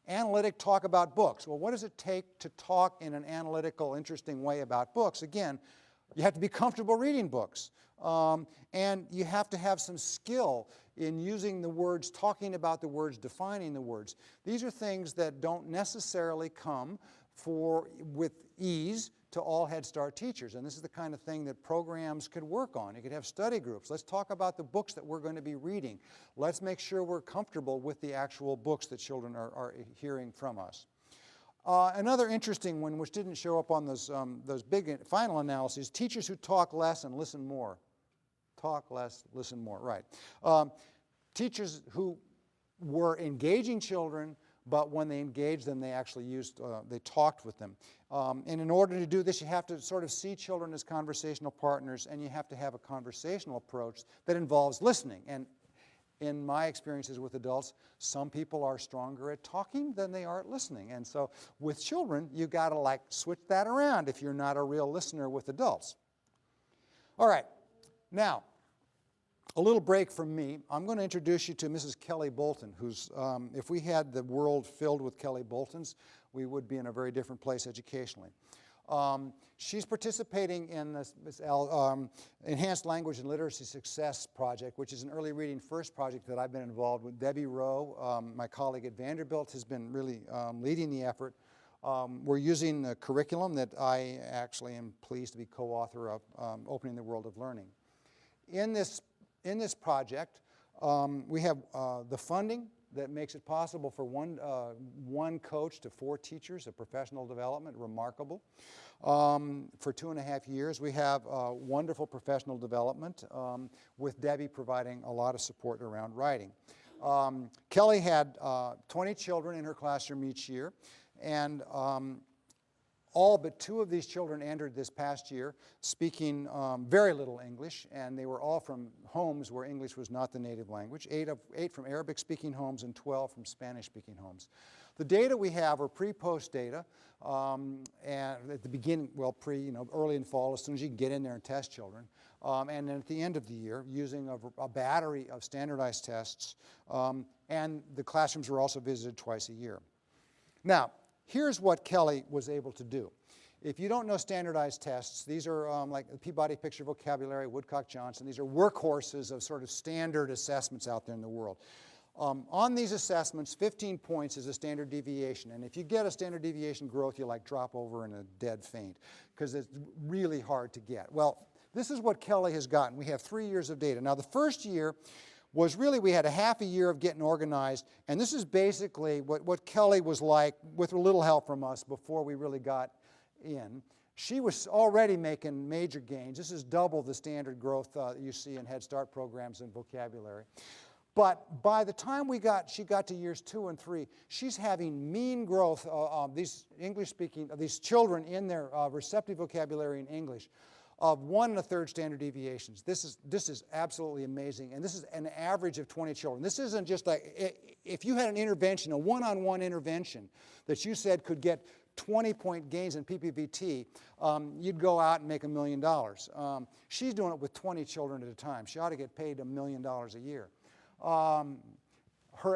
Analytic talk about books. Well, what does it take to talk in an analytical, interesting way about books? Again, you have to be comfortable reading books. And you have to have some skill in using the words, talking about the words, defining the words. These are things that don't necessarily come with ease to all Head Start teachers. And this is the kind of thing that programs could work on. You could have study groups. Let's talk about the books that we're going to be reading. Let's make sure we're comfortable with the actual books that children are hearing from us. Another interesting one, which didn't show up on those big final analyses, teachers who talk less and listen more. Talk less, listen more, right. Teachers who were engaging children, but when they engaged them, they actually they talked with them. And in order to do this, you have to sort of see children as conversational partners, and you have to have a conversational approach that involves listening. And in my experiences with adults, some people are stronger at talking than they are at listening. And so with children, you got to like switch that around if you're not a real listener with adults. All right, now, a little break from me. I'm going to introduce you to Mrs. Kelly Bolton, who's, if we had the world filled with Kelly Boltons, we would be in a very different place educationally. She's participating in this Enhanced Language and Literacy Success Project, which is an early reading first project that I've been involved with. Debbie Rowe, my colleague at Vanderbilt, has been really leading the effort. We're using a curriculum that I actually am pleased to be co-author of, Opening the World of Learning. In this project, we have the funding that makes it possible for one coach to 4 teachers of professional development, remarkable. For 2.5 years, we have wonderful professional development with Debbie providing a lot of support around writing. Kelly had 20 children in her classroom each year, and all but 2 of these children entered this past year speaking very little English, and they were all from homes where English was not the native language, 8 from Arabic-speaking homes and 12 from Spanish-speaking homes. The data we have are pre-post data, and at the beginning, well, early in fall, as soon as you can get in there and test children, and then at the end of the year, using a battery of standardized tests, and the classrooms were also visited twice a year. Now, here's what Kelly was able to do. If you don't know standardized tests, these are like the Peabody Picture Vocabulary, Woodcock-Johnson. These are workhorses of sort of standard assessments out there in the world. On these assessments, 15 points is a standard deviation. And if you get a standard deviation growth, you like drop over in a dead faint because it's really hard to get. Well, this is what Kelly has gotten. We have 3 years of data. Now, the first year was really, we had a half a year of getting organized. And this is basically what Kelly was like with a little help from us before we really got in. She was already making major gains. This is double the standard growth you see in Head Start programs and vocabulary. But by the time she got to years 2 and 3, she's having mean growth. These English-speaking, these children in their receptive vocabulary in English of 1 1/3 standard deviations. This is absolutely amazing, and this is an average of 20 children. This isn't just like, if you had an intervention, a one-on-one intervention that you said could get 20-point gains in PPVT, you'd go out and make $1 million. She's doing it with 20 children at a time. She ought to get paid $1 million a year.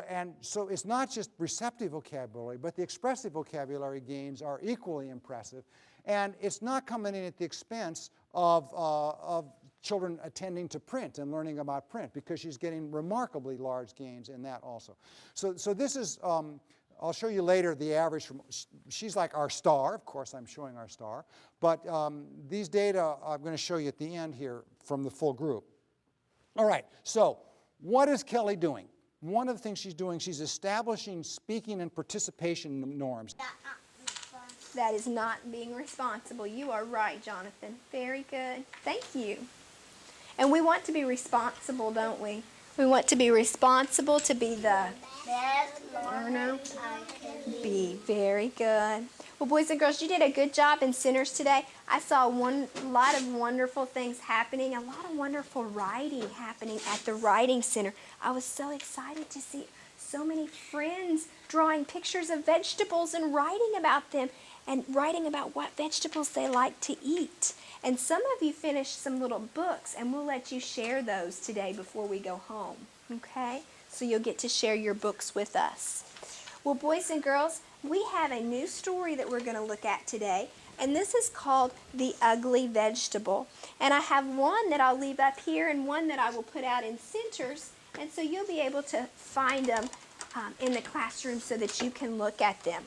And so it's not just receptive vocabulary, but the expressive vocabulary gains are equally impressive. And it's not coming in at the expense of children attending to print and learning about print, because she's getting remarkably large gains in that also. So this is, I'll show you later the average from, she's like our star. Of course, I'm showing our star. But these data I'm going to show you at the end here from the full group. All right, so what is Kelly doing? One of the things she's doing, she's establishing speaking and participation norms. That is not being responsible. You are right, Jonathan. Very good. Thank you. And we want to be responsible, don't we? We want to be responsible, to be the best learner I can be. Very good. Well, boys and girls, you did a good job in Centers today. I saw a lot of wonderful things happening, a lot of wonderful writing happening at the Writing Center. I was so excited to see so many friends drawing pictures of vegetables and writing about them, and writing about what vegetables they like to eat. And some of you finished some little books, and we'll let you share those today before we go home, okay? So you'll get to share your books with us. Well, boys and girls, we have a new story that we're going to look at today, and this is called The Ugly Vegetable. And I have one that I'll leave up here and one that I will put out in Centers, and so you'll be able to find them in the classroom so that you can look at them.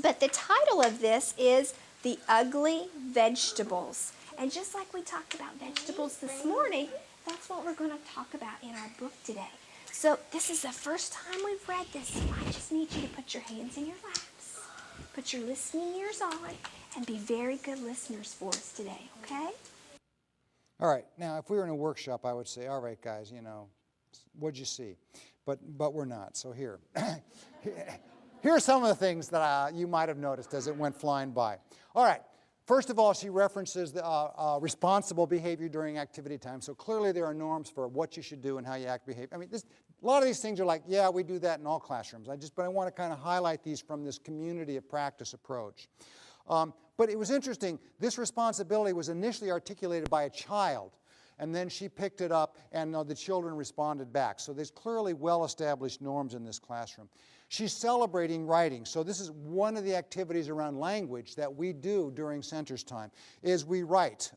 But the title of this is The Ugly Vegetables. And just like we talked about vegetables this morning, that's what we're going to talk about in our book today. So this is the first time we've read this, so I just need you to put your hands in your laps, put your listening ears on, and be very good listeners for us today, okay? All right, now if we were in a workshop, I would say, all right, guys, you know, what'd you see? But we're not, so here. Here are some of the things that you might have noticed as it went flying by. All right, first of all, she references the responsible behavior during activity time. So clearly there are norms for what you should do and how you behave. I mean, a lot of these things are like, yeah, we do that in all classrooms. But I want to kind of highlight these from this community of practice approach. But it was interesting, this responsibility was initially articulated by a child, and then she picked it up, and the children responded back. So there's clearly well-established norms in this classroom. She's celebrating writing. So this is one of the activities around language that we do during Centers time, is we write.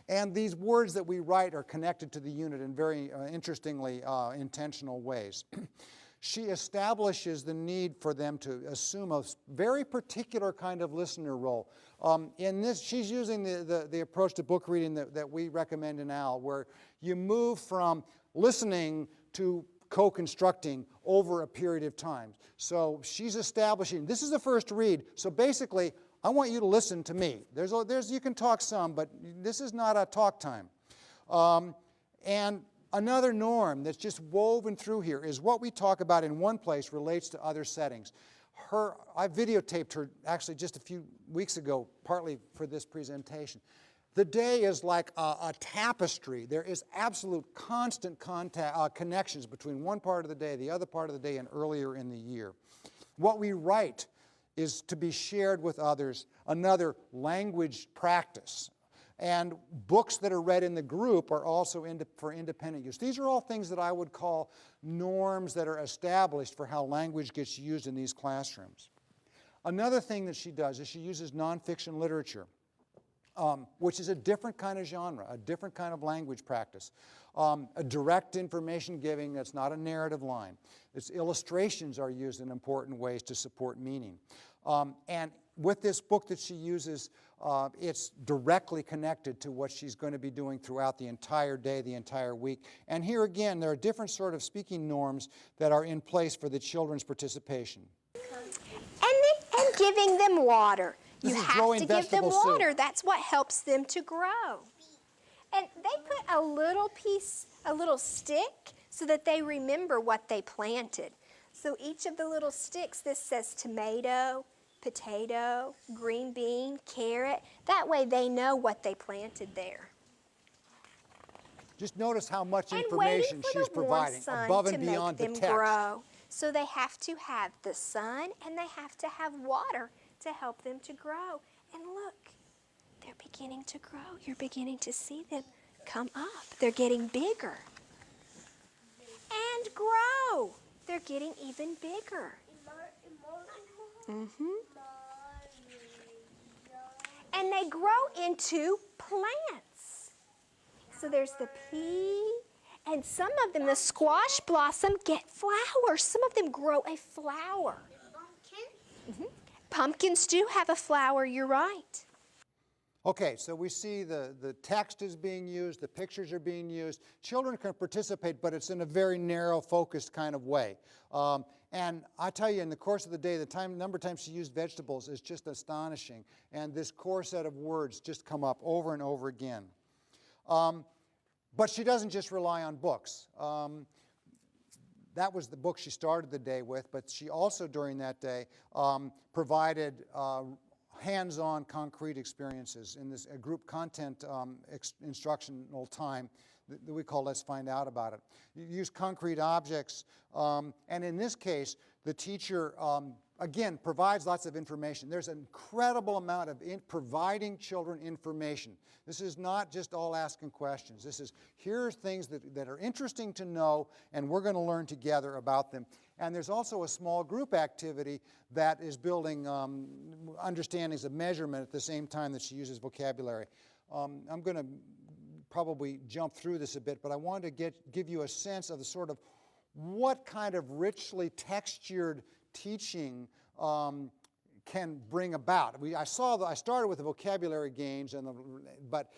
And these words that we write are connected to the unit in very interestingly intentional ways. She establishes the need for them to assume a very particular kind of listener role. In this, she's using the approach to book reading that we recommend in AL, where you move from listening to co-constructing over a period of time. So she's establishing, this is the first read, so basically I want you to listen to me. You can talk some, but this is not a talk time. And another norm that's just woven through here is what we talk about in one place relates to other settings. I videotaped her actually just a few weeks ago, partly for this presentation. The day is like a tapestry. There is absolute constant connections between one part of the day, the other part of the day, and earlier in the year. What we write is to be shared with others, another language practice. And books that are read in the group are also for independent use. These are all things that I would call norms that are established for how language gets used in these classrooms. Another thing that she does is she uses nonfiction literature, which is a different kind of genre, a different kind of language practice. A direct information giving that's not a narrative line. Its illustrations are used in important ways to support meaning. And with this book that she uses, it's directly connected to what she's going to be doing throughout the entire day, the entire week. And here again, there are different sort of speaking norms that are in place for the children's participation. And giving them water. This You is have growing to give them vegetable soup. water. That's what helps them to grow. And they put a little piece, a little stick, so that they remember what they planted. So each of the little sticks, this says tomato, potato, green bean, carrot. That way they know what they planted there. Just notice how much And information waiting for she's the warm providing sun above to and beyond make the them text. grow. So they have to have the sun and they have to have water to help them to grow. And look, they're beginning to grow. You're beginning to see them come up. They're getting bigger. And grow. They're getting even bigger. And they grow into plants. So there's the pea, and some of them, the squash blossom, get flowers. Some of them grow a flower. Pumpkins do have a flower, you're right. Okay, so we see the text is being used, the pictures are being used. Children can participate, but it's in a very narrow, focused kind of way. And I tell you, in the course of the day, the number of times she used vegetables is just astonishing. And this core set of words just come up over and over again. But she doesn't just rely on books. That was the book she started the day with, but she also, during that day, provided hands-on concrete experiences in this group content instructional time that we call Let's Find Out About It. You use concrete objects, and in this case, the teacher, again, provides lots of information. There's an incredible amount of providing children information. This is not just all asking questions. This is, here are things that are interesting to know, and we're going to learn together about them. And there's also a small group activity that is building understandings of measurement at the same time that she uses vocabulary. I'm going to probably jump through this a bit, but I wanted to give you a sense of the sort of what kind of richly textured teaching can bring about. I started with the vocabulary gains, but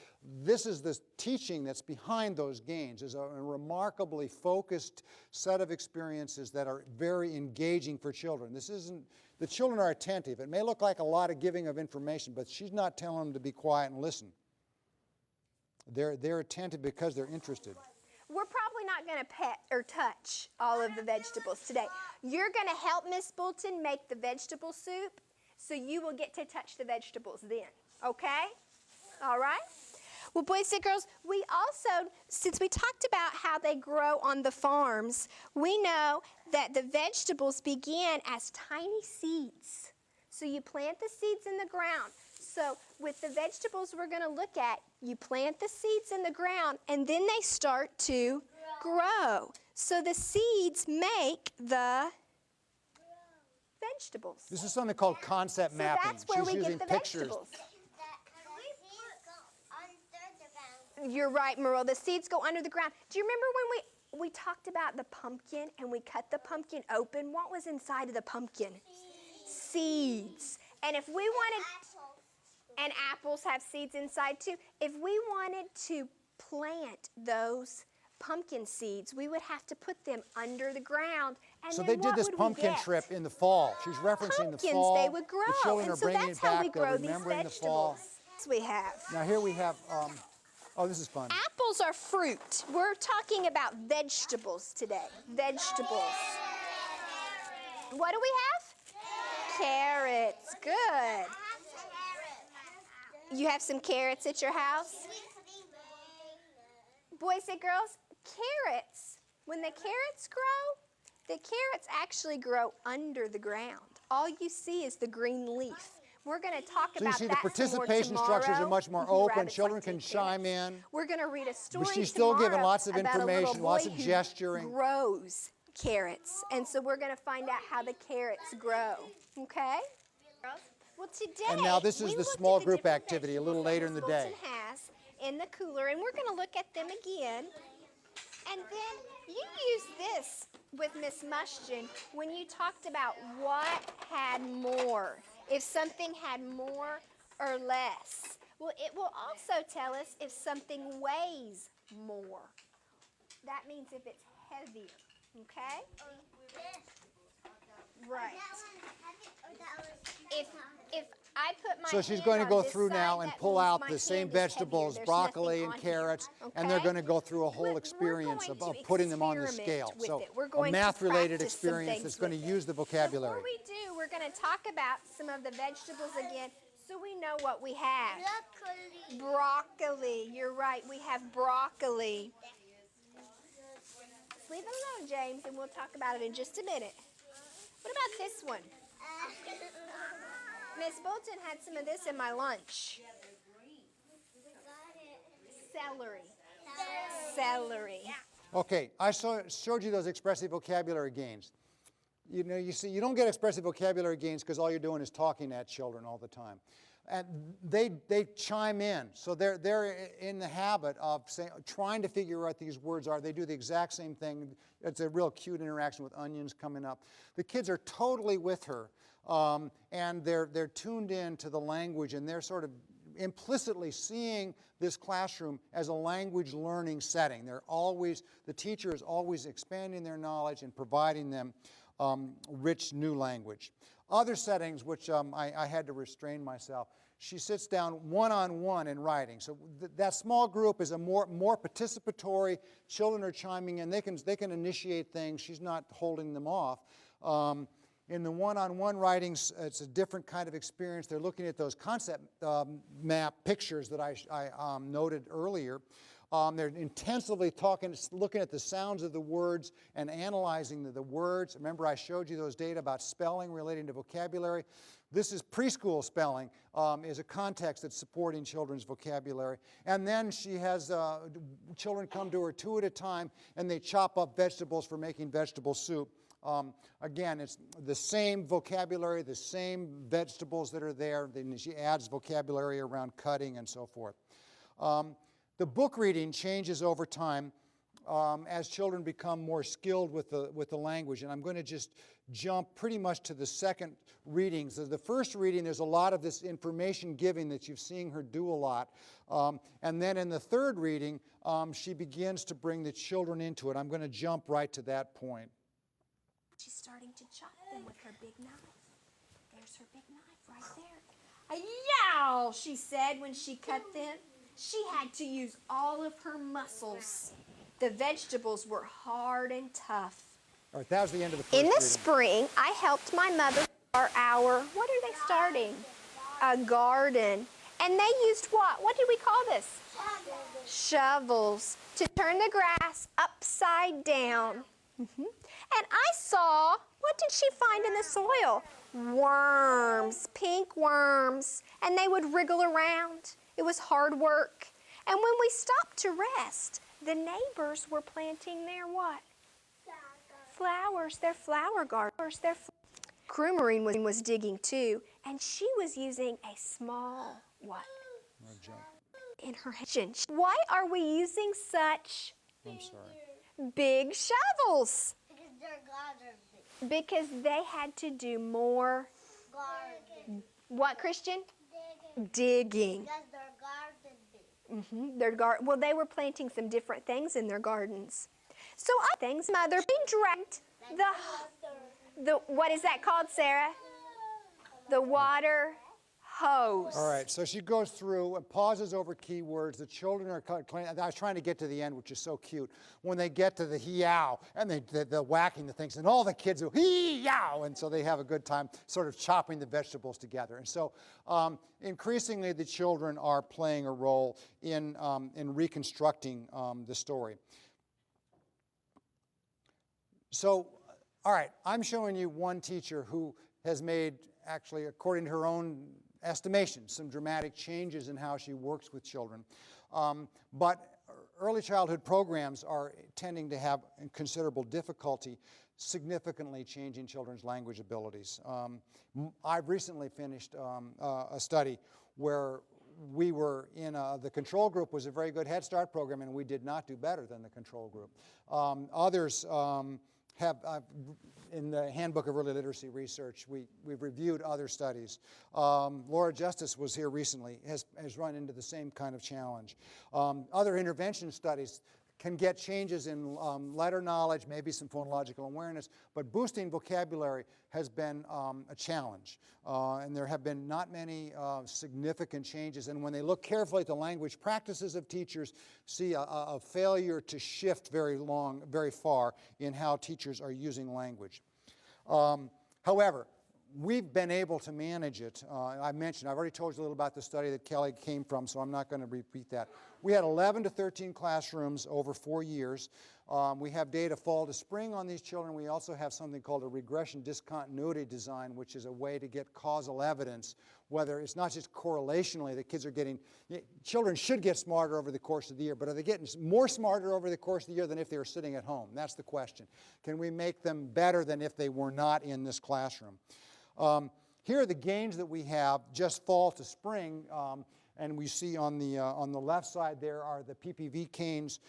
this is the teaching that's behind those gains, is a remarkably focused set of experiences that are very engaging for children. The children are attentive. It may look like a lot of giving of information, but she's not telling them to be quiet and listen. They're attentive because they're interested. We're probably not going to pet or touch all of the vegetables today. You're going to help Miss Bolton make the vegetable soup, so you will get to touch the vegetables then, okay? All right? Well, boys and girls, we also, since we talked about how they grow on the farms, we know that the vegetables begin as tiny seeds. So you plant the seeds in the ground. So with the vegetables we're going to look at, you plant the seeds in the ground, and then they start to grow. So the seeds make the vegetables. This is something called concept mapping. So that's where She's we using get the pictures. vegetables. You're right, Merle. The seeds go under the ground. Do you remember when we talked about the pumpkin and we cut the pumpkin open? What was inside of the pumpkin? Seeds. And if we wanted... And apples have seeds inside too. If we wanted to plant those pumpkin seeds, we would have to put them under the ground. And So then they did what this would we pumpkin get? trip in the fall. She's referencing Pumpkins, the fall. they would grow. The children And are so bringing that's it back. how we They're grow these remembering the fall. vegetables. We have. Now here we have, oh, this is fun. Apples are fruit. We're talking about vegetables today. Vegetables. What do we have? Carrots. Good. You have some carrots at your house? Boys and girls, carrots. When the carrots grow, the carrots actually grow under the ground. All you see is the green leaf. We're going to talk So you about see the that some more participation structures are tomorrow. much more Rabbits open. like Children to can take chime carrots. in. We're going to read a story But she's still giving tomorrow lots of about a little information, lots boy of who gesturing. grows carrots. And so we're going to find out how the carrots grow. Okay? Well, today, And now this is we the looked small at the group different activity a vegetables little that later in Miss the day. Bolton has in the cooler, and we're going to look at them again. And then you used this with Miss Mushton when you talked about what had more, if something had more or less. Well, it will also tell us if something weighs more. That means if it's heavier, okay? Right. If I put my So she's hand going to on go this through side, now and that pull means out my the same hand is heavier. vegetables, There's broccoli nothing and on here, carrots, okay? and they're going to go through a whole We're experience going of to putting them on the experiment scale. with So it. We're a going to math-related practice some experience things that's going to with use the vocabulary. Before we do, we're going to talk about some of the vegetables again so we know what we have. Broccoli. You're right. We have broccoli. Just leave it alone, James, and we'll talk about it in just a minute. What about this one? Miss Bolton had some of this in my lunch. Celery. Celery. Okay, I showed you those expressive vocabulary gains. You know, you see, you don't get expressive vocabulary gains because all you're doing is talking at children all the time. And they chime in, so they're in the habit of trying to figure out what these words are. They do the exact same thing. It's a real cute interaction with onions coming up. The kids are totally with her, and they're tuned in to the language, and they're sort of implicitly seeing this classroom as a language learning setting. The teacher is always expanding their knowledge and providing them rich new language. Other settings, which I had to restrain myself, she sits down one-on-one in writing. So that small group is a more participatory. Children are chiming in. They can initiate things. She's not holding them off. In the one-on-one writings, it's a different kind of experience. They're looking at those concept map pictures that I noted earlier. They're intensively looking at the sounds of the words and analyzing the words. Remember, I showed you those data about spelling relating to vocabulary. This is preschool spelling, is a context that's supporting children's vocabulary. And then she has children come to her two at a time, and they chop up vegetables for making vegetable soup. Again, it's the same vocabulary, the same vegetables that are there. Then she adds vocabulary around cutting and so forth. The book reading changes over time as children become more skilled with the language. And I'm going to just jump pretty much to the second reading. So the first reading, there's a lot of this information giving that you've seen her do a lot. And then in the third reading, she begins to bring the children into it. I'm going to jump right to that point. She's starting to chop them with her big knife. There's her big knife right there. Yow, she said when she cut them. She had to use all of her muscles. The vegetables were hard and tough. All right, that was the end of the first In the reading. spring, I helped my mother start what are they starting? A garden. And they used what? What did we call this? Shovels. To turn the grass upside down. And I saw, what did she find in the soil? Worms, pink worms. And they would wriggle around. It was hard work. And when we stopped to rest, the neighbors were planting their what? Flowers, their flower gardens. Crewmarine was digging too, and she was using a small what? In her kitchen. Why are we using such I'm sorry. big shovels? Because they're garden. Because they had to do more what, Christian? Digging. Because they're garden big. Well, they were planting some different things in their gardens. So Mother being dragged the what is that called, Sarah? The water hose. All right, so she goes through and pauses over keywords. The children are I was trying to get to the end, which is so cute. When they get to the hee-yow, and they're whacking the things, and all the kids do hee-yow, and so they have a good time sort of chopping the vegetables together. And so increasingly the children are playing a role in reconstructing the story. So, all right, I'm showing you one teacher who has made, actually, according to her own estimation, some dramatic changes in how she works with children. But early childhood programs are tending to have considerable difficulty significantly changing children's language abilities. I've recently finished a study where we were in the control group was a very good Head Start program, and we did not do better than the control group. Others have, in the Handbook of Early Literacy Research, we've reviewed other studies. Laura Justice was here recently, has run into the same kind of challenge. Other intervention studies can get changes in letter knowledge, maybe some phonological awareness, but boosting vocabulary has been a challenge. And there have been not many significant changes. And when they look carefully at the language practices of teachers, see a failure to shift very far in how teachers are using language. However, we've been able to manage it. I've already told you a little about the study that Kelly came from, so I'm not going to repeat that. We had 11 to 13 classrooms over 4 years. We have data fall to spring on these children. We also have something called a regression discontinuity design, which is a way to get causal evidence, whether it's not just correlationally that kids are getting, children should get smarter over the course of the year, but are they getting more smarter over the course of the year than if they were sitting at home? That's the question. Can we make them better than if they were not in this classroom? Here are the gains that we have just fall to spring, and we see on the left side there are the PPV gains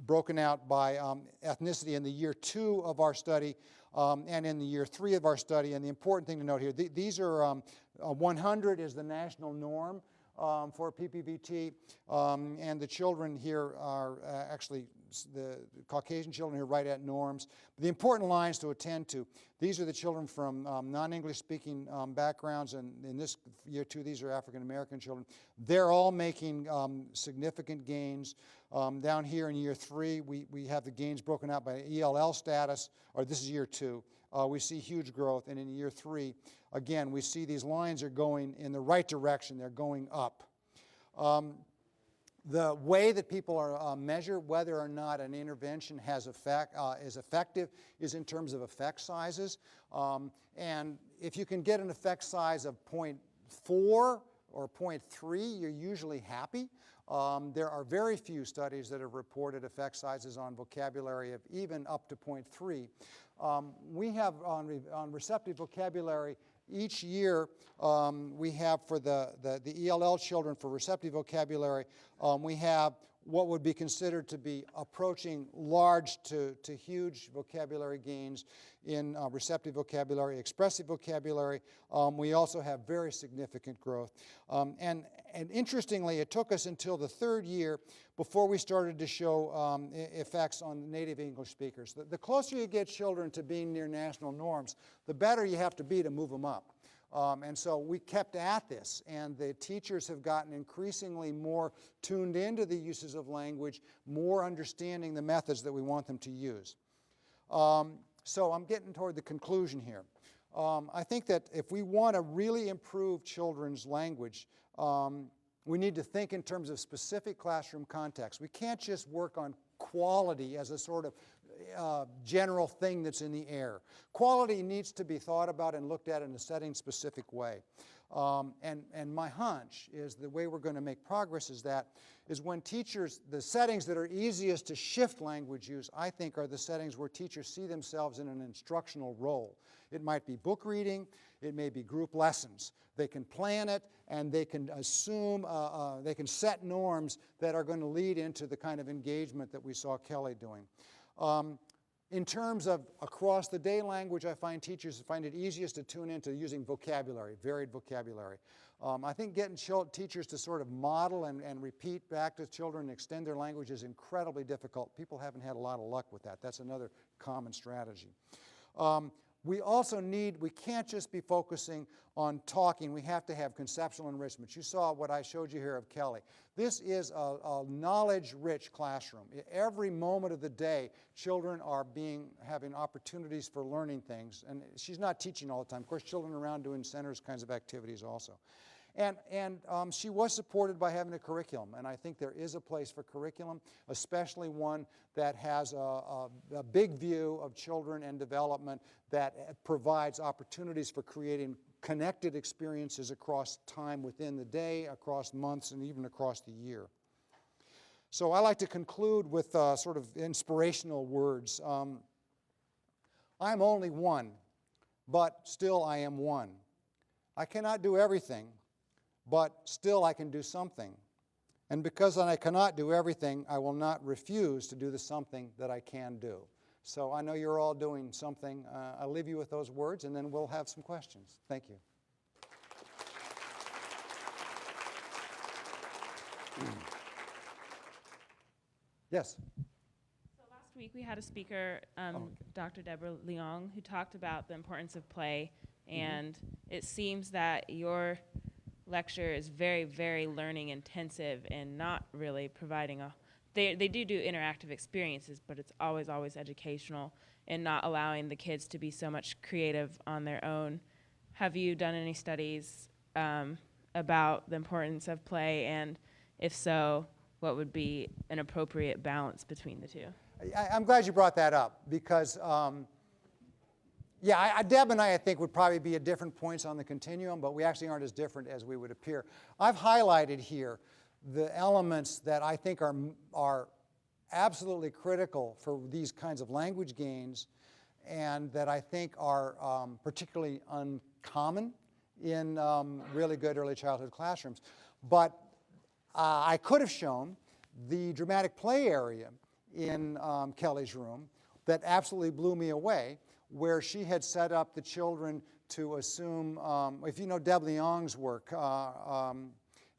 broken out by ethnicity in the year 2 of our study and in the year 3 of our study. And the important thing to note here, these are 100 is the national norm for PPVT, and the children here are actually the Caucasian children here right at norms. The important lines to attend to, these are the children from non-English speaking backgrounds, and in this year 2 these are African American children. They're all making significant gains. Down here in year 3 we have the gains broken out by ELL status, or this is year 2. We see huge growth, and in year 3 again we see these lines are going in the right direction, they're going up. The way that people are measure whether or not an intervention has is effective is in terms of effect sizes. And if you can get an effect size of 0.4 or 0.3, you're usually happy. There are very few studies that have reported effect sizes on vocabulary of even up to 0.3. We have on receptive vocabulary each year, we have for the ELL children for receptive vocabulary, we have what would be considered to be approaching large to huge vocabulary gains in receptive vocabulary, expressive vocabulary. We also have very significant growth. And interestingly, it took us until the 3rd year before we started to show effects on native English speakers. The closer you get children to being near national norms, the better you have to be to move them up. And so we kept at this, and the teachers have gotten increasingly more tuned into the uses of language, more understanding the methods that we want them to use. So I'm getting toward the conclusion here. I think that if we want to really improve children's language, we need to think in terms of specific classroom contexts. We can't just work on quality as a sort of general thing that's in the air. Quality needs to be thought about and looked at in a setting-specific way. And my hunch is the way we're going to make progress is when teachers, the settings that are easiest to shift language use, I think, are the settings where teachers see themselves in an instructional role. It might be book reading, it may be group lessons. They can plan it, and they can assume, they can set norms that are going to lead into the kind of engagement that we saw Kelly doing. In terms of across the day language, I find teachers find it easiest to tune into using vocabulary, varied vocabulary. I think getting teachers to sort of model and repeat back to children and extend their language is incredibly difficult. People haven't had a lot of luck with that. That's another common strategy. We also we can't just be focusing on talking. We have to have conceptual enrichment. You saw what I showed you here of Kelly. This is a knowledge-rich classroom. Every moment of the day, children are having opportunities for learning things. And she's not teaching all the time. Of course, children are around doing centers kinds of activities also. And she was supported by having a curriculum, and I think there is a place for curriculum, especially one that has a big view of children and development that provides opportunities for creating connected experiences across time within the day, across months, and even across the year. So I like to conclude with sort of inspirational words. I'm only one, but still I am one. I cannot do everything, but still I can do something. And because I cannot do everything, I will not refuse to do the something that I can do. So I know you're all doing something. I'll leave you with those words, and then we'll have some questions. Thank you. Yes? So last week we had a speaker, Dr. Deborah Leong, who talked about the importance of play, and it seems that your lecture is very, very learning intensive and not really providing they do interactive experiences, but it's always educational and not allowing the kids to be so much creative on their own. Have you done any studies about the importance of play, and if so, what would be an appropriate balance between the two? I'm glad you brought that up because, Deb and I think, would probably be at different points on the continuum, but we actually aren't as different as we would appear. I've highlighted here the elements that I think are absolutely critical for these kinds of language gains and that I think are particularly uncommon in really good early childhood classrooms. But I could have shown the dramatic play area in Kelly's room that absolutely blew me away, where she had set up the children to assume, if you know Deb Leong's work,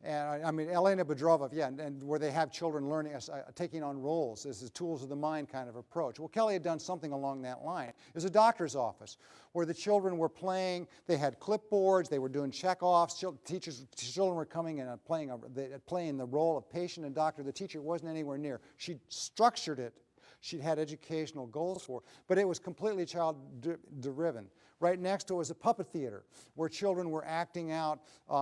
and I mean Elena Bedrova, and where they have children learning, taking on roles as a tools of the mind kind of approach. Well, Kelly had done something along that line. It was a doctor's office where the children were playing. They had clipboards. They were doing check-offs. Children were coming and playing the role of patient and doctor. The teacher wasn't anywhere near. She structured it. She'd had educational goals for, but it was completely child-driven. Right next to it was a puppet theater where children were acting out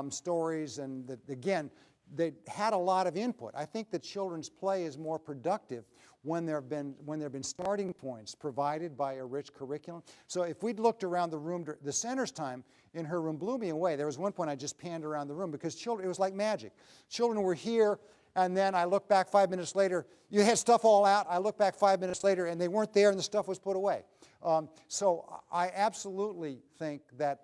stories, and again, they had a lot of input. I think that children's play is more productive when there have been starting points provided by a rich curriculum. So if we'd looked around the room, the center's time in her room blew me away. There was one point I just panned around the room because children, it was like magic. Children were here, and then I look back 5 minutes later, you had stuff all out. I look back 5 minutes later, and they weren't there, and the stuff was put away. So I absolutely think that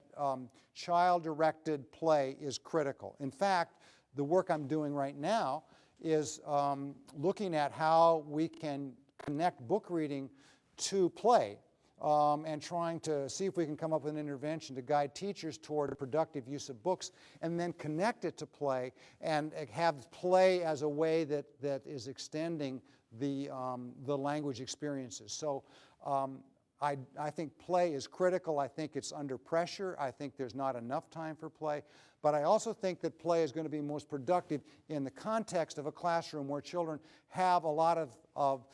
child-directed play is critical. In fact, the work I'm doing right now is looking at how we can connect book reading to play and trying to see if we can come up with an intervention to guide teachers toward a productive use of books and then connect it to play and have play as a way that is extending the language experiences. So I think play is critical. I think it's under pressure. I think there's not enough time for play. But I also think that play is going to be most productive in the context of a classroom where children have a lot of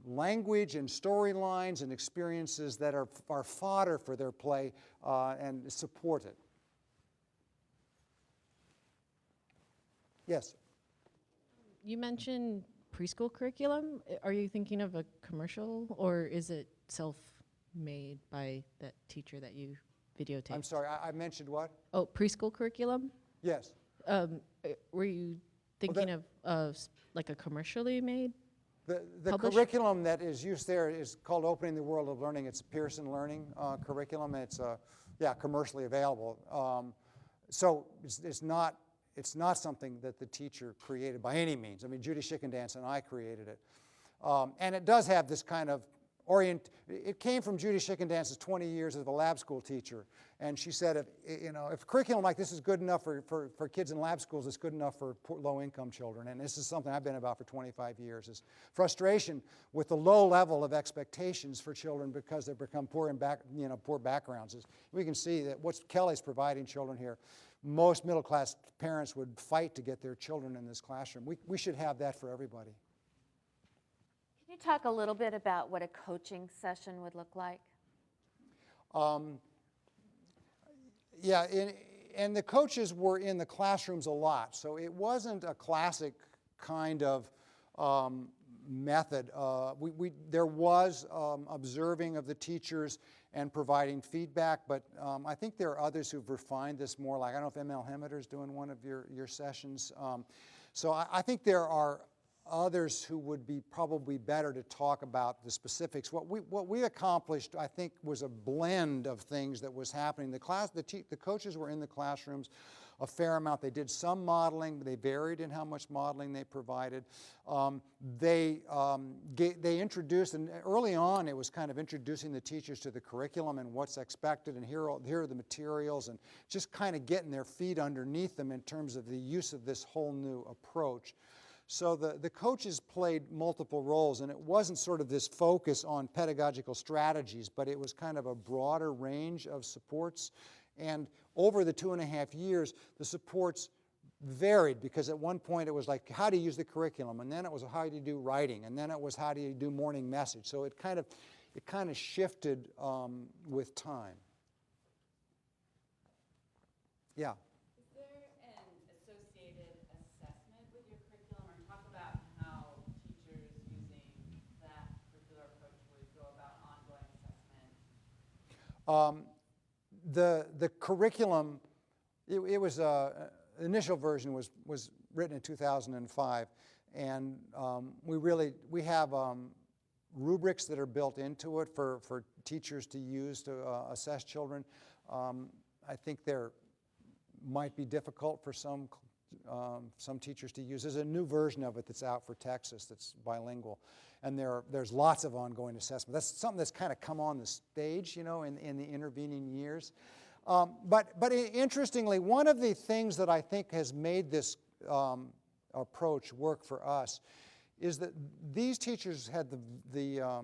language and storylines and experiences that are fodder for their play and support it. Yes? You mentioned preschool curriculum. Are you thinking of a commercial, or is it self-made by that teacher that you videotaped? I'm sorry, I mentioned what? Oh, preschool curriculum? Yes. Were you thinking of like a commercially made? The curriculum that is used there is called Opening the World of Learning. It's Pearson Learning curriculum. It's commercially available. So it's not something that the teacher created by any means. I mean, Judy Schickendance and I created it. And it does have this kind of it came from Judy Schickendance's 20 years as a lab school teacher. And she said, if curriculum like this is good enough for kids in lab schools, it's good enough for low-income children. And this is something I've been about for 25 years, is frustration with the low level of expectations for children because they've become poor backgrounds. We can see that what Kelly's providing children here, most middle-class parents would fight to get their children in this classroom. We should have that for everybody. Can you talk a little bit about what a coaching session would look like? And the coaches were in the classrooms a lot, so it wasn't a classic kind of method. There was observing of the teachers and providing feedback, but I think there are others who've refined this more. Like, I don't know if ML Hemmeter is doing one of your sessions. So I think there are others who would be probably better to talk about the specifics. What we accomplished, I think, was a blend of things that was happening. The coaches were in the classrooms a fair amount. They did some modeling. They varied in how much modeling they provided. They introduced, and early on it was kind of introducing the teachers to the curriculum and what's expected, and here are the materials, and just kind of getting their feet underneath them in terms of the use of this whole new approach. So the coaches played multiple roles, and it wasn't sort of this focus on pedagogical strategies, but it was kind of a broader range of supports. And over the 2.5 years, the supports varied, because at one point it was like, how do you use the curriculum? And then it was, how do you do writing? And then it was, how do you do morning message? So it kind of shifted with time. Yeah. Is there an associated assessment with your curriculum, or talk about how teachers using that particular approach would go about ongoing assessment? The curriculum, it was initial version was written in 2005, and we have rubrics that are built into it for teachers to use to assess children. I think they're might be difficult for some teachers to use. There's a new version of it that's out for Texas that's bilingual, and there's lots of ongoing assessment. That's something that's kind of come on the stage, in the intervening years. But interestingly, one of the things that I think has made this approach work for us is that these teachers had the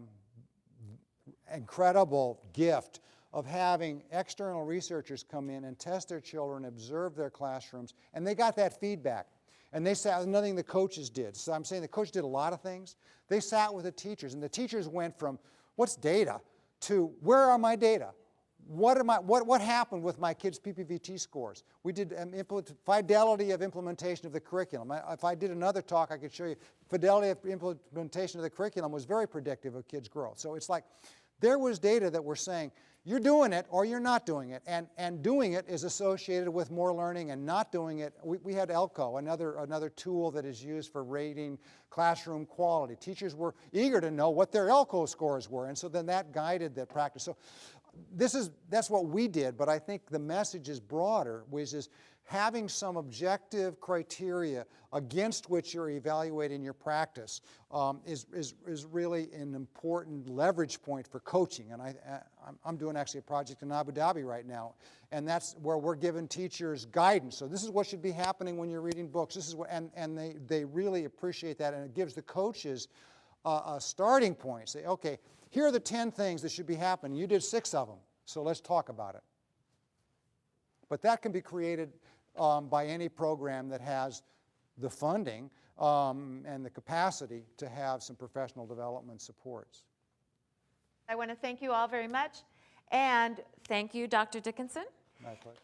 incredible gift of having external researchers come in and test their children, observe their classrooms, and they got that feedback. And they sat, nothing the coaches did. So I'm saying the coach did a lot of things. They sat with the teachers, and the teachers went from, what's data, to where are my data? What happened with my kids' PPVT scores? We did fidelity of implementation of the curriculum. If I did another talk, I could show you fidelity of implementation of the curriculum was very predictive of kids' growth. So it's like there was data that were saying, you're doing it or you're not doing it, and doing it is associated with more learning, and not doing it, we had ELCO, another tool that is used for rating classroom quality. Teachers were eager to know what their ELCO scores were, and so then that guided the practice. So that's what we did, but I think the message is broader, which is having some objective criteria against which you're evaluating your practice is really an important leverage point for coaching. And I'm doing actually a project in Abu Dhabi right now, and that's where we're giving teachers guidance. So this is what should be happening when you're reading books. This is what, and they really appreciate that, and it gives the coaches a starting point. Say, okay, here are the 10 things that should be happening. You did 6 of them, so let's talk about it. But that can be created by any program that has the funding and the capacity to have some professional development supports. I want to thank you all very much, and thank you, Dr. Dickinson. My pleasure.